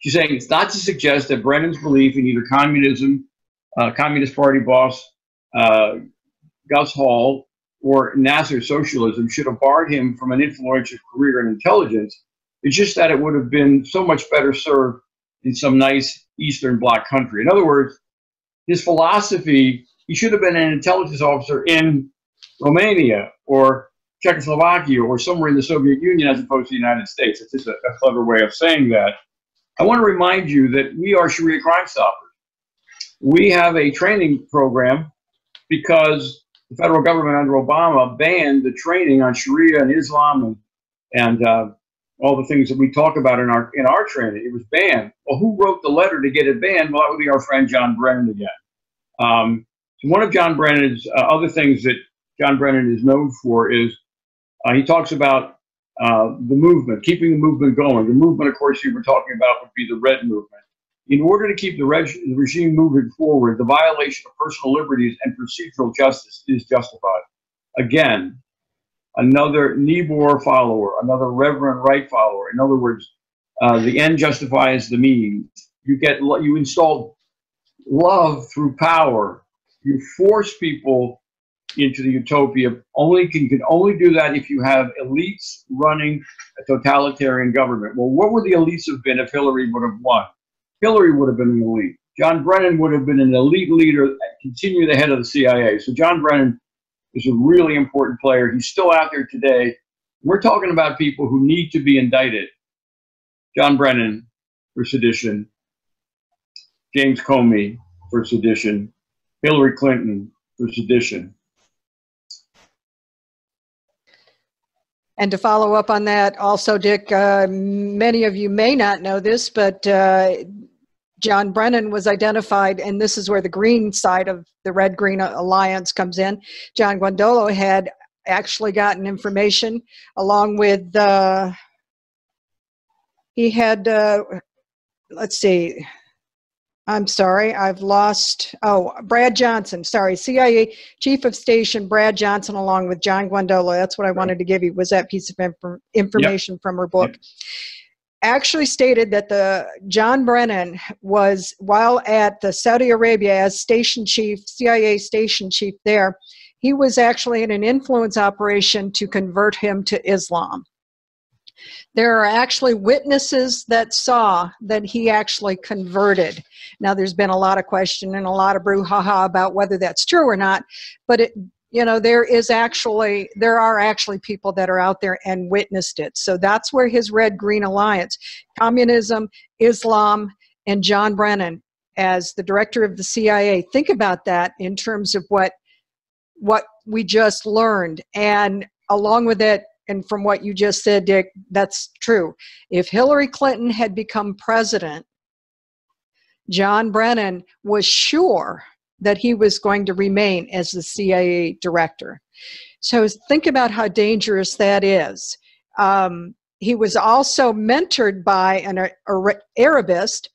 She's saying, it's not to suggest that Brennan's belief in either communism, Communist Party boss Gus Hall, or Nasser socialism should have barred him from an influential career in intelligence. It's just that it would have been so much better served in some nice Eastern Bloc country. In other words, his philosophy, he should have been an intelligence officer in Romania or Czechoslovakia or somewhere in the Soviet Union as opposed to the United States. It's just a clever way of saying that. I want to remind you that we are Sharia Crime Stoppers. We have a training program because the federal government under Obama banned the training on Sharia and Islam and all the things that we talk about in our training. It was banned. Well, who wrote the letter to get it banned? Well, that would be our friend John Brennan again. So one of John Brennan's other things that John Brennan is known for is he talks about the movement, keeping the movement going. The movement, of course, you were talking about would be the Red Movement. In order to keep the regime moving forward, the violation of personal liberties and procedural justice is justified. again, another Niebuhr follower, another Reverend Wright follower. In other words, the end justifies the means. You install love through power. You force people into the utopia. Can only do that if you have elites running a totalitarian government. Well, what would the elites have been if Hillary would have won? Hillary would have been an elite. John Brennan would have been an elite leader, continue the head of the CIA. So John Brennan is a really important player. He's still out there today. We're talking about people who need to be indicted. John Brennan for sedition, James Comey for sedition, Hillary Clinton for sedition. And to follow up on that, also, Dick, many of you may not know this, but John Brennan was identified, and this is where the green side of the Red-Green Alliance comes in. John Guandolo had actually gotten information along with, he had, let's see, I'm sorry, I've lost, Brad Johnson, sorry, CIA Chief of Station Brad Johnson along with John Guandolo, that's what I wanted to give you, was that piece of information from her book. Yep. Actually stated that John Brennan was, while at the Saudi Arabia as station chief, CIA station chief there, he was actually in an influence operation to convert him to Islam. There are actually witnesses that saw that he actually converted. Now, there's been a lot of question and a lot of brouhaha about whether that's true or not, but there are actually people that are out there and witnessed it. So that's where his Red-Green Alliance, communism, Islam, and John Brennan as the director of the CIA. Think about that in terms of what we just learned. And along with it, and from what you just said, Dick, that's true. If Hillary Clinton had become president, John Brennan was sure that he was going to remain as the CIA director. So think about how dangerous that is. He was also mentored by an Arabist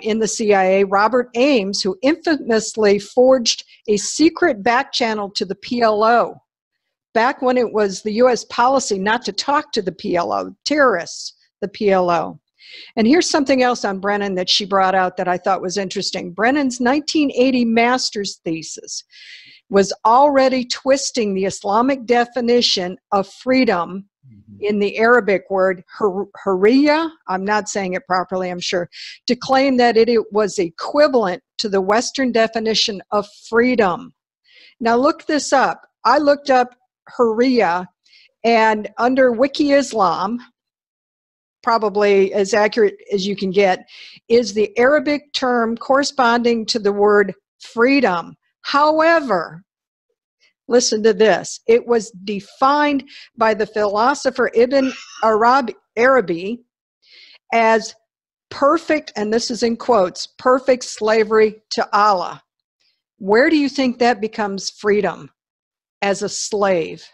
in the CIA, Robert Ames, who infamously forged a secret back channel to the PLO, back when it was the U.S. policy not to talk to the PLO, terrorists, the PLO. And here's something else on Brennan that she brought out that I thought was interesting. Brennan's 1980 master's thesis was already twisting the Islamic definition of freedom in the Arabic word hurriya, I'm not saying it properly, I'm sure, to claim that it was equivalent to the Western definition of freedom. Now look this up. I looked up hurriya, and under Wiki Islam, probably as accurate as you can get, is the Arabic term corresponding to the word freedom. However, listen to this. It was defined by the philosopher Ibn Arabi as perfect, and this is in quotes, perfect slavery to Allah. Where do you think that becomes freedom as a slave?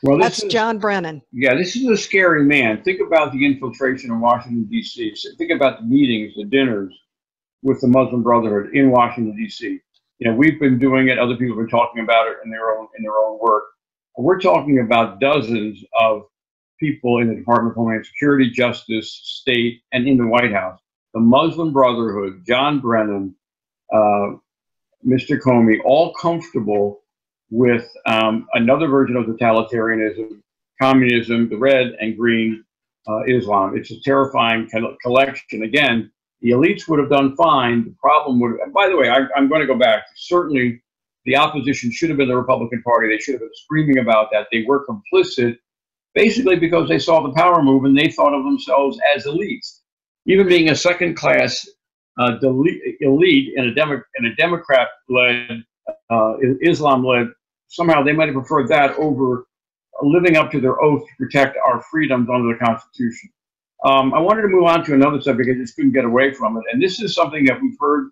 Well, that's John Brennan. Yeah, this is a scary man. Think about the infiltration in Washington, D.C. Think about the meetings, the dinners with the Muslim Brotherhood in Washington, D.C. You know, we've been doing it. Other people have been talking about it in their own work. We're talking about dozens of people in the Department of Homeland Security, Justice, State, and in the White House. The Muslim Brotherhood, John Brennan, Mr. Comey, all comfortable with another version of totalitarianism, communism, the red and green Islam. It's a terrifying collection. Again, the elites would have done fine. The problem would have, and by the way, I'm going to go back. Certainly, the opposition should have been the Republican Party. They should have been screaming about that. They were complicit, basically because they saw the power move and they thought of themselves as elites. Even being a second-class elite in a Democrat-led, Islam-led, somehow they might have preferred that over living up to their oath to protect our freedoms under the Constitution. I wanted to move on to another subject. I just couldn't get away from it. And this is something that we've heard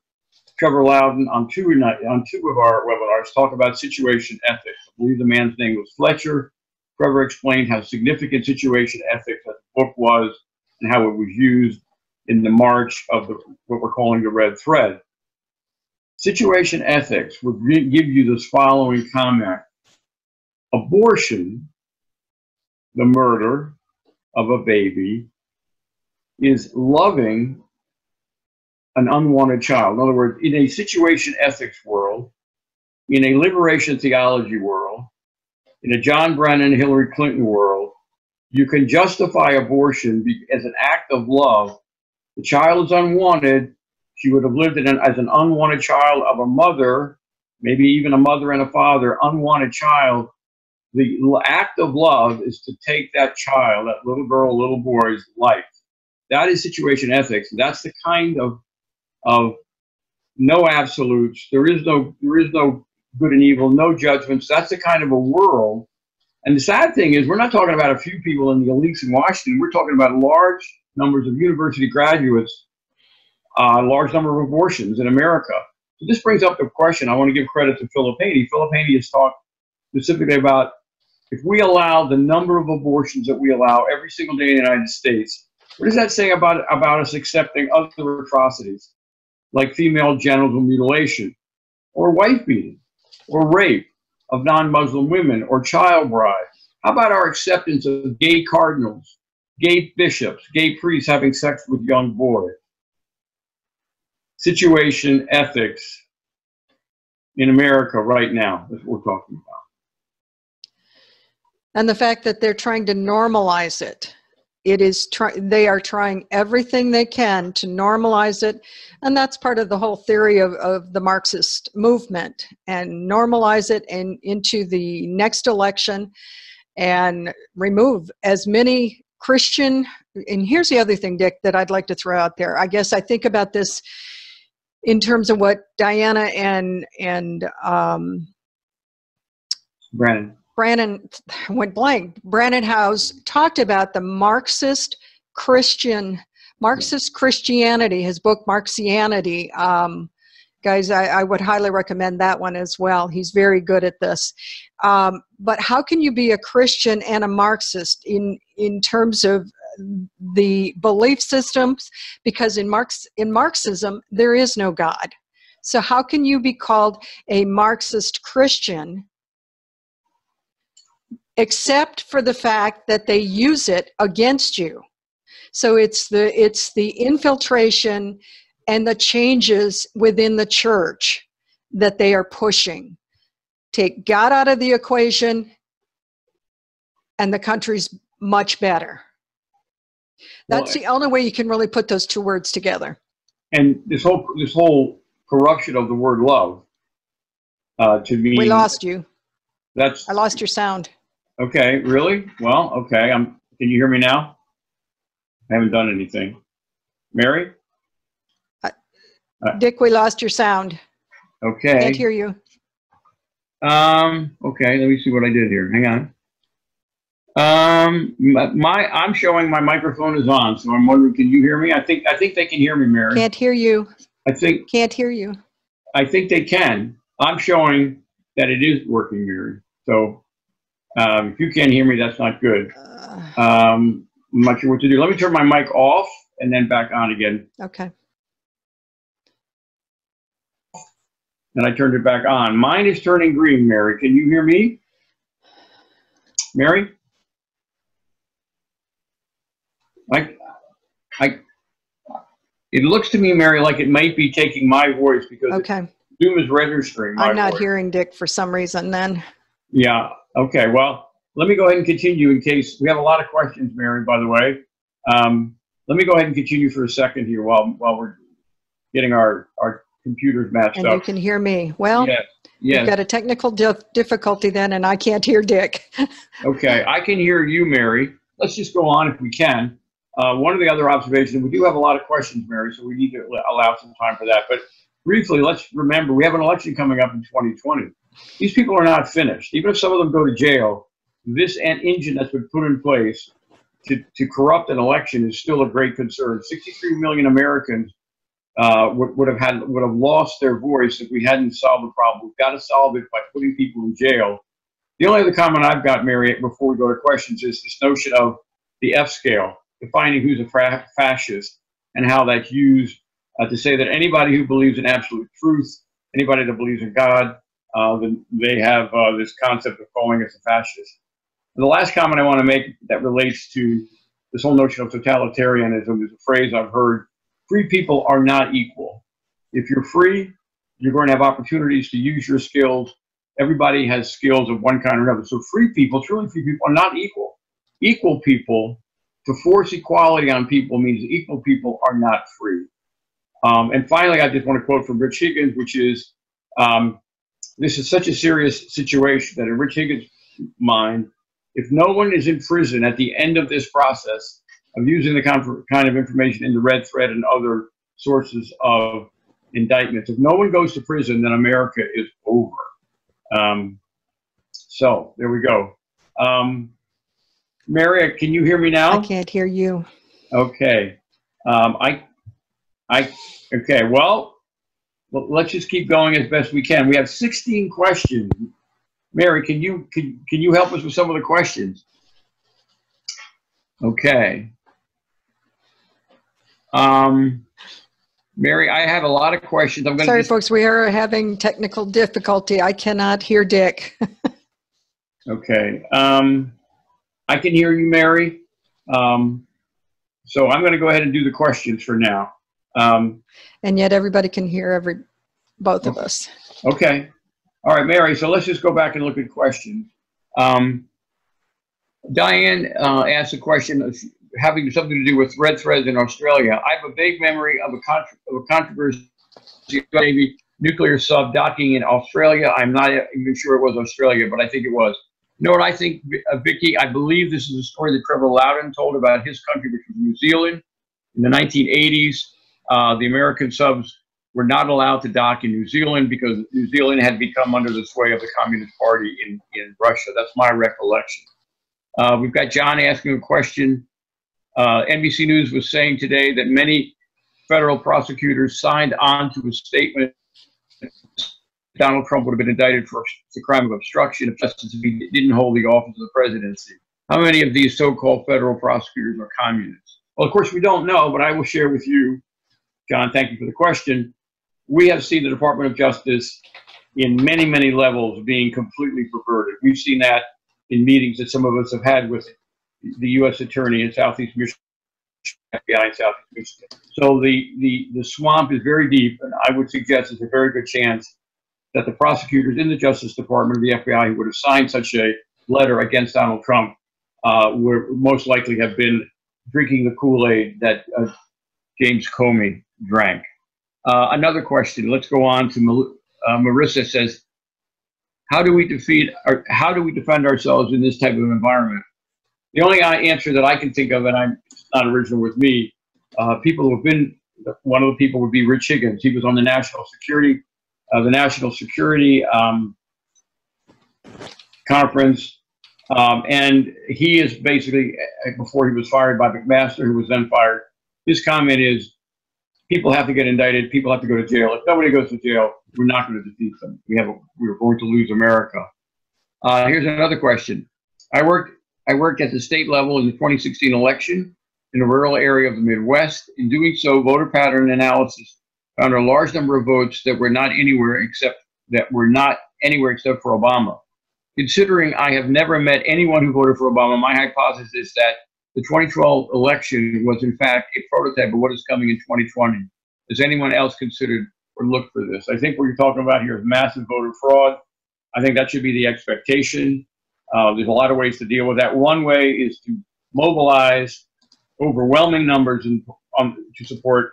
Trevor Loudon on two of our webinars talk about situation ethics. I believe the man's name was Fletcher. Trevor explained how significant situation ethics that the book was and how it was used in the march of what we're calling the red thread. Situation ethics would give you this following comment. Abortion, the murder of a baby, is loving an unwanted child. In other words, in a situation ethics world, in a liberation theology world, in a John Brennan, Hillary Clinton world, you can justify abortion as an act of love. The child is unwanted. She would have lived as an unwanted child of a mother, maybe even a mother and a father, unwanted child. The act of love is to take that child, that little girl, little boy's life. That is situation ethics. That's the kind of no absolutes. There is no good and evil, no judgments. That's the kind of a world. And the sad thing is, we're not talking about a few people in the elites in Washington. We're talking about large numbers of university graduates, a large number of abortions in America. So this brings up the question. I want to give credit to Philip Haney. Philip Haney has talked specifically about if we allow the number of abortions that we allow every single day in the United States, what does that say about us accepting other atrocities like female genital mutilation or wife beating or rape of non-Muslim women or child bride? How about our acceptance of gay cardinals, gay bishops, gay priests having sex with young boys? Situation ethics in America right now is what we're talking about. And the fact that they're trying to normalize it. They are trying everything they can to normalize it. And that's part of the whole theory of the Marxist movement, and normalize it into the next election and remove as many Christian. And here's the other thing, Dick, that I'd like to throw out there. I guess I think about this in terms of what Diana and Brannon went blank. Brannon Howse talked about the Marxist Christianity, his book Marxianity. Guys, I would highly recommend that one as well. He's very good at this. But how can you be a Christian and a Marxist in terms of the belief systems? Because in Marxism, there is no God. So how can you be called a Marxist Christian except for the fact that they use it against you? So it's the infiltration and the changes within the church that they are pushing. Take God out of the equation, and the country's much better. That's the only way you can really put those two words together. And this whole corruption of the word love, to me. We lost you. I lost your sound. Okay, really? Well, okay. Can you hear me now? I haven't done anything. Mary? Dick, we lost your sound. Okay. Can't hear you. Okay, let me see what I did here. Hang on. I'm showing my microphone is on, so I'm wondering, can you hear me? I think they can hear me, Mary. Can't hear you. Can't hear you. I think they can. I'm showing that it is working, Mary. So if you can't hear me, that's not good. I'm not sure what to do. Let me turn my mic off and then back on again. Okay. And I turned it back on. Mine is turning green, Mary. Can you hear me? Mary? It looks to me, Mary, like it might be taking my voice because Zoom is registering my I'm not voice. hearing Dick for some reason then. Yeah, okay. Well, let me go ahead and continue in case we have a lot of questions, Mary, by the way. Let me go ahead and continue for a second here while we're getting our computers matched up. And you can hear me. Well, yes. You've got a technical difficulty then, and I can't hear Dick. Okay, I can hear you, Mary. Let's just go on if we can. One of the other observations, we do have a lot of questions, Mary, so we need to allow some time for that. But briefly, let's remember, we have an election coming up in 2020. These people are not finished. Even if some of them go to jail, this engine that's been put in place to corrupt an election is still a great concern. 63 million Americans would have lost their voice if we hadn't solved the problem. We've got to solve it by putting people in jail. The only other comment I've got, Mary, before we go to questions, is this notion of the F scale, defining who's a fascist and how that's used to say that anybody who believes in absolute truth anybody that believes in God, then they have this concept of calling us a fascist. And the last comment I want to make that relates to this whole notion of totalitarianism is a phrase I've heard: free people are not equal. If you're free, you're going to have opportunities to use your skills. Everybody has skills of one kind or another. So free people, truly free people, are not equal. Equal people, to force equality on people means equal people are not free. And finally, I just want to quote from Rich Higgins, which is, this is such a serious situation that in Rich Higgins' mind, if no one is in prison at the end of this process of using the kind of information in the red thread and other sources of indictments, if no one goes to prison, then America is over. So there we go. Mary, can you hear me now? I can't hear you. Okay. Okay. Well, let's just keep going as best we can. We have 16 questions. Mary, can you help us with some of the questions? Okay. Mary, I have a lot of questions. Sorry, folks, we are having technical difficulty. I cannot hear Dick. Okay. I can hear you, Mary. So I'm going to go ahead and do the questions for now. And yet everybody can hear both of us. Okay. All right, Mary, so let's just go back and look at questions. Diane asked a question having something to do with red threads in Australia. I have a vague memory of a controversy Navy nuclear sub docking in Australia. I'm not even sure it was Australia, but I think it was. You know what I think, Vicky? I believe this is a story that Trevor Loudon told about his country, which was New Zealand. In the 1980s, the American subs were not allowed to dock in New Zealand because New Zealand had become under the sway of the Communist Party in Russia. That's my recollection. We've got John asking a question. NBC News was saying today that many federal prosecutors signed on to a statement Donald Trump would have been indicted for the crime of obstruction of justice if he didn't hold the office of the presidency. How many of these so-called federal prosecutors are communists? Well, of course, we don't know, but I will share with you, John, thank you for the question. We have seen the Department of Justice in many, many levels being completely perverted. We've seen that in meetings that some of us have had with the U.S. Attorney in Southeast Michigan, FBI in Southeast Michigan. So the swamp is very deep, and I would suggest there's a very good chance that the prosecutors in the Justice Department or the FBI who would have signed such a letter against Donald Trump would most likely have been drinking the Kool-Aid that James Comey drank. Another question. Let's go on to Marissa says, how do we defend ourselves in this type of environment? The only answer that I can think of, and it's not original with me, people who have been, one of the people would be Rich Higgins. He was on the National Security Conference, and he is basically, before he was fired by McMaster, who was then fired, his comment is, people have to get indicted, people have to go to jail. If nobody goes to jail, we're not going to defeat them. We're going to lose America. Here's another question. I worked at the state level in the 2016 election in a rural area of the Midwest. In doing so, voter pattern analysis found a large number of votes that were not anywhere except for Obama. Considering I have never met anyone who voted for Obama, my hypothesis is that the 2012 election was in fact a prototype of what is coming in 2020. Has anyone else considered or looked for this? I think what you're talking about here is massive voter fraud. I think that should be the expectation. There's a lot of ways to deal with that. One way is to mobilize overwhelming numbers to support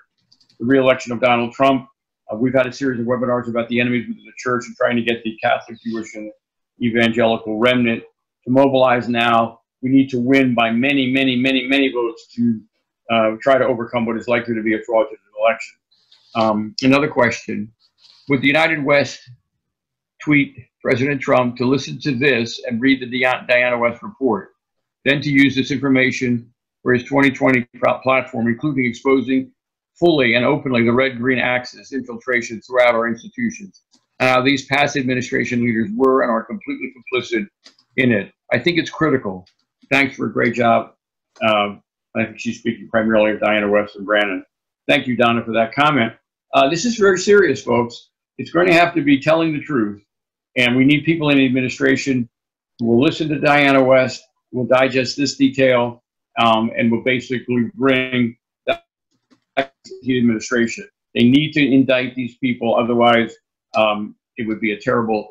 the re-election of Donald Trump. We've had a series of webinars about the enemies within the church and trying to get the Catholic, Jewish, and evangelical remnant to mobilize now. We need to win by many, many, many, many votes to try to overcome what is likely to be a fraudulent election. Another question, would the United West tweet President Trump to listen to this and read the Diana West report, then to use this information for his 2020 platform, including exposing fully and openly the red-green axis infiltration throughout our institutions, and how these past administration leaders were and are completely complicit in it? I think it's critical. Thanks for a great job. I think she's speaking primarily of Diana West and Brannon. Thank you, Donna, for that comment. This is very serious, folks. it's going to have to be telling the truth. And we need people in the administration who will listen to Diana West, will digest this detail, and will basically bring that to the administration. They need to indict these people, otherwise it would be a terrible,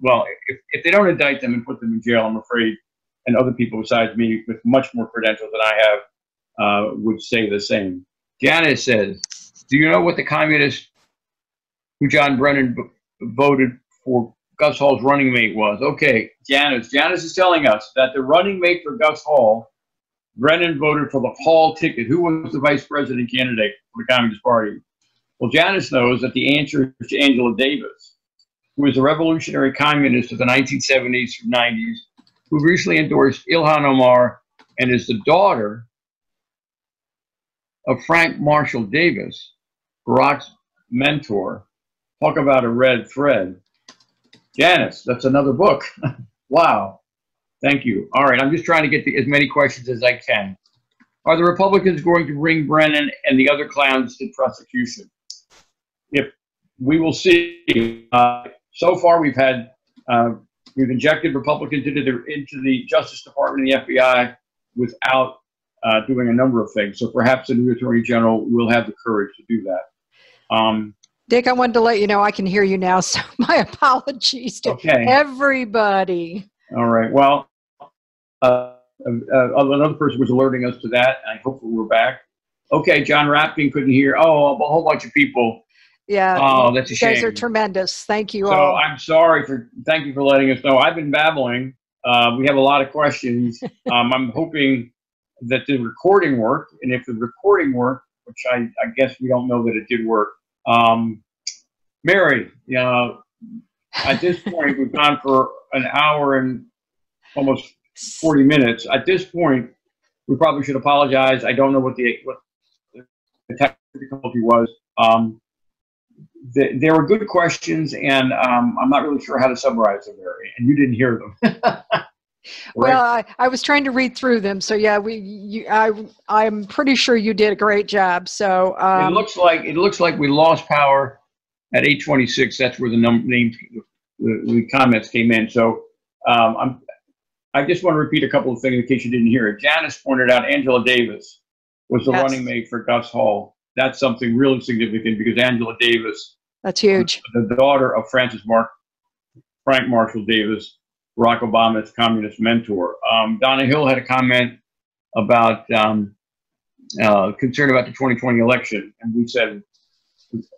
well, if they don't indict them and put them in jail, I'm afraid, and other people besides me with much more credentials than I have would say the same. Janice says, do you know what the communist who John Brennan voted for Gus Hall's running mate was? Okay, Janice is telling us that the running mate for Gus Hall, Brennan voted for the Hall ticket. Who was the vice president candidate for the Communist Party? Well, Janice knows that the answer is to Angela Davis, who was a revolutionary communist of the 1970s through 90s, who recently endorsed Ilhan Omar and is the daughter of Frank Marshall Davis, Barack's mentor. Talk about a red thread. Janice, that's another book. Wow. Thank you. All right, I'm just trying to get to as many questions as I can. Are the Republicans going to bring Brennan and the other clowns to prosecution? If we will see. So far, we've injected Republicans into the Justice Department and the FBI without doing a number of things. So perhaps the new Attorney General will have the courage to do that. Dick, I wanted to let you know I can hear you now, so my apologies to everybody. All right. Well, another person was alerting us to that, and hopefully we're back. Okay, John Rapkin couldn't hear. Oh, a whole bunch of people. Yeah. Oh, that's a shame. You guys are tremendous. Thank you all. So I'm sorry thank you for letting us know. I've been babbling. We have a lot of questions. I'm hoping that the recording worked, and if the recording worked, which I guess we don't know that it did work. Mary, at this point, we've gone for an hour and almost 40 minutes. At this point, we probably should apologize. I don't know what the technical difficulty was. There were good questions, and I'm not really sure how to summarize them, Mary, and you didn't hear them. Well, I was trying to read through them, so yeah, I'm pretty sure you did a great job. So it looks like we lost power at 8:26. That's where the comments came in. So I just want to repeat a couple of things in case you didn't hear it. Janice pointed out Angela Davis was the running mate for Gus Hall. That's something really significant because Angela Davis, that's huge, the daughter of Frank Marshall Davis, Barack Obama's communist mentor. Donna Hill had a comment about concern about the 2020 election, and we said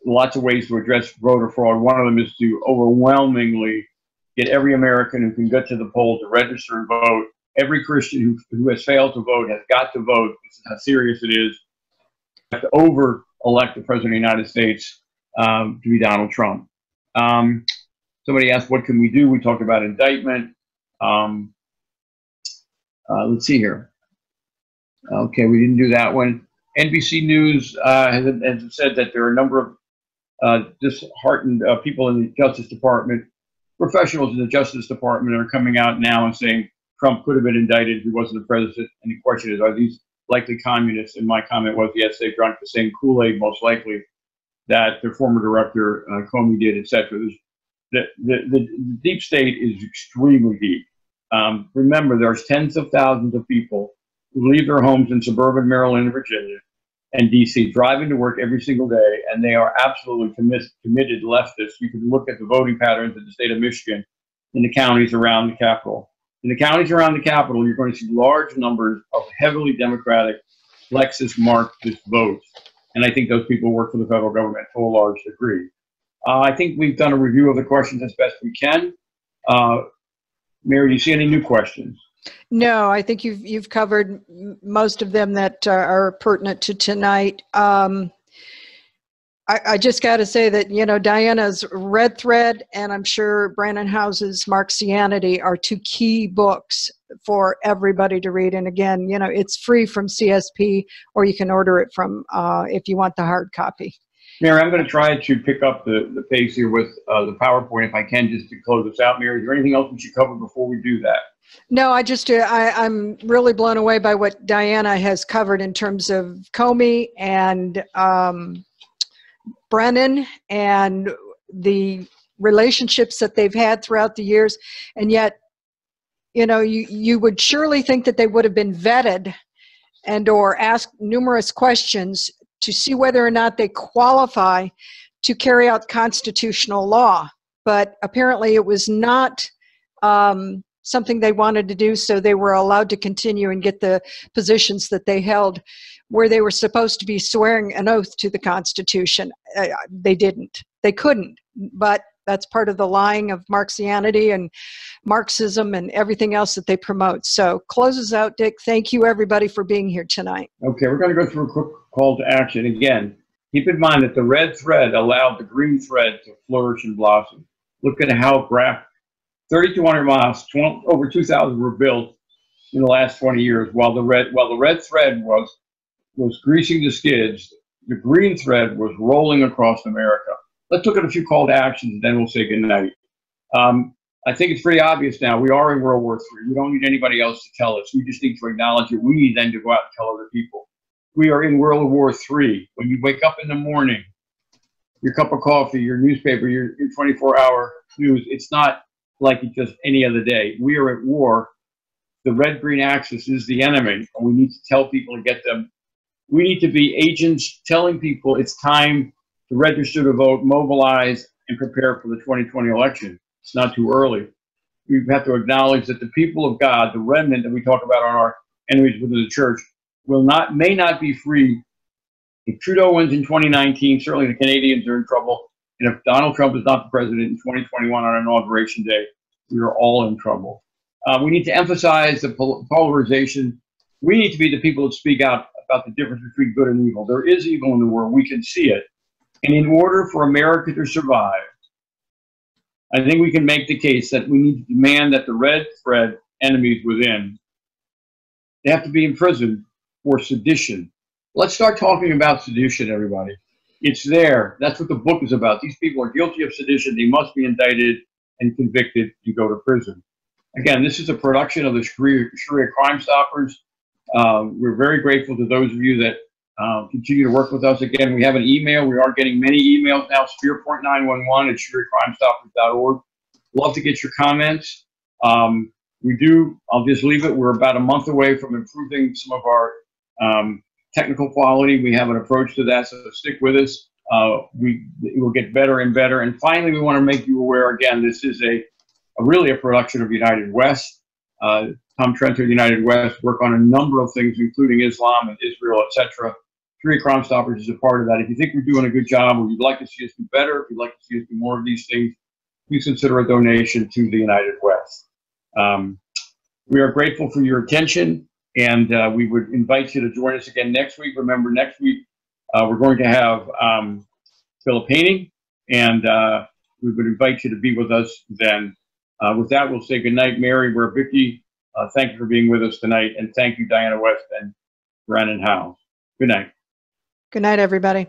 lots of ways to address voter fraud. One of them is to overwhelmingly get every American who can get to the poll to register and vote. Every Christian who has failed to vote has got to vote. This is how serious it is. We have to over-elect the President of the United States to be Donald Trump. Somebody asked, what can we do? We talked about indictment. Let's see here. Okay, we didn't do that one. NBC News has said that there are a number of disheartened people in the Justice Department, professionals in the Justice Department are coming out now and saying Trump could have been indicted if he wasn't the president. And the question is, are these likely communists? And my comment was, yes, they've drunk the same Kool-Aid, most likely, that their former director, Comey, did, etc. The deep state is extremely deep. Remember, there's tens of thousands of people who leave their homes in suburban Maryland and Virginia and D.C., driving to work every single day, and they are absolutely committed leftists. You can look at the voting patterns in the state of Michigan in the counties around the Capitol. In the counties around the Capitol, you're going to see large numbers of heavily Democratic, Lexist Marxist votes. And I think those people work for the federal government to a large degree. I think we've done a review of the questions as best we can. Mary, do you see any new questions? No, I think you've covered most of them that are pertinent to tonight. I just got to say that, Diana's Red Thread and I'm sure Brannon Howse's Marxianity are two key books for everybody to read. And again, it's free from CSP, or you can order it from if you want the hard copy. Mary, I'm going to try to pick up the pace here with the PowerPoint if I can, just to close this out. Mary, is there anything else we should cover before we do that? No, I'm really blown away by what Diana has covered in terms of Comey and Brennan and the relationships that they've had throughout the years. And yet, you know, you would surely think that they would have been vetted and or asked numerous questions to see whether or not they qualify to carry out constitutional law. But apparently it was not something they wanted to do, so they were allowed to continue and get the positions that they held where they were supposed to be swearing an oath to the Constitution. They didn't. They couldn't. But that's part of the lying of Marxianity and Marxism and everything else that they promote. So closes out, Dick. Thank you, everybody, for being here tonight. Okay, we're going to go through a quick call to action. Again, keep in mind that the red thread allowed the green thread to flourish and blossom. Look at how 3,200 miles, over 2,000 were built in the last 20 years. While the red thread was greasing the skids, the green thread was rolling across America. Let's look at a few call to actions, and then we'll say goodnight. I think it's pretty obvious now. We are in World War III. We don't need anybody else to tell us. We just need to acknowledge it. We need then to go out and tell other people. We are in World War III. When you wake up in the morning, your cup of coffee, your newspaper, your 24-hour news, it's not like it's just any other day. We are at war. The red-green axis is the enemy, and we need to tell people to get them. We need to be agents telling people it's time to register to vote, mobilize, and prepare for the 2020 election. It's not too early. We have to acknowledge that the people of God, the remnant that we talk about on our enemies within the church, may not be free. If Trudeau wins in 2019, certainly the Canadians are in trouble. And if Donald Trump is not the president in 2021 on Inauguration Day, we are all in trouble. We need to emphasize the polarization. We need to be the people that speak out about the difference between good and evil. There is evil in the world. We can see it. And in order for America to survive, I think we can make the case that we need to demand that the red thread enemies within, they have to be imprisoned for sedition. Let's start talking about sedition, everybody. It's there. That's what the book is about. These people are guilty of sedition. They must be indicted and convicted to go to prison. Again, this is a production of the Sharia Crime Stoppers. We're very grateful to those of you that continue to work with us. Again, we have an email. We are getting many emails now, spearpoint911@shariacrimestoppers.org. Love to get your comments. I'll just leave it. We're about a month away from improving some of our technical quality. We have an approach to that, so stick with us. It will get better and better. And finally, we want to make you aware, again, this is really a production of United West. Tom Trento, United West, work on a number of things, including Islam and Israel, etc. Sharia Crime Stoppers is a part of that. If you think we're doing a good job, or you'd like to see us do better, if you'd like to see us do more of these things, please consider a donation to the United West. We are grateful for your attention, and we would invite you to join us again next week. Remember, next week we're going to have Philip Haining, and we would invite you to be with us then. With that, we'll say goodnight, Mary. We're Vicky. Thank you for being with us tonight, and thank you, Diana West and Brannon Howse. Good night. Good night, everybody.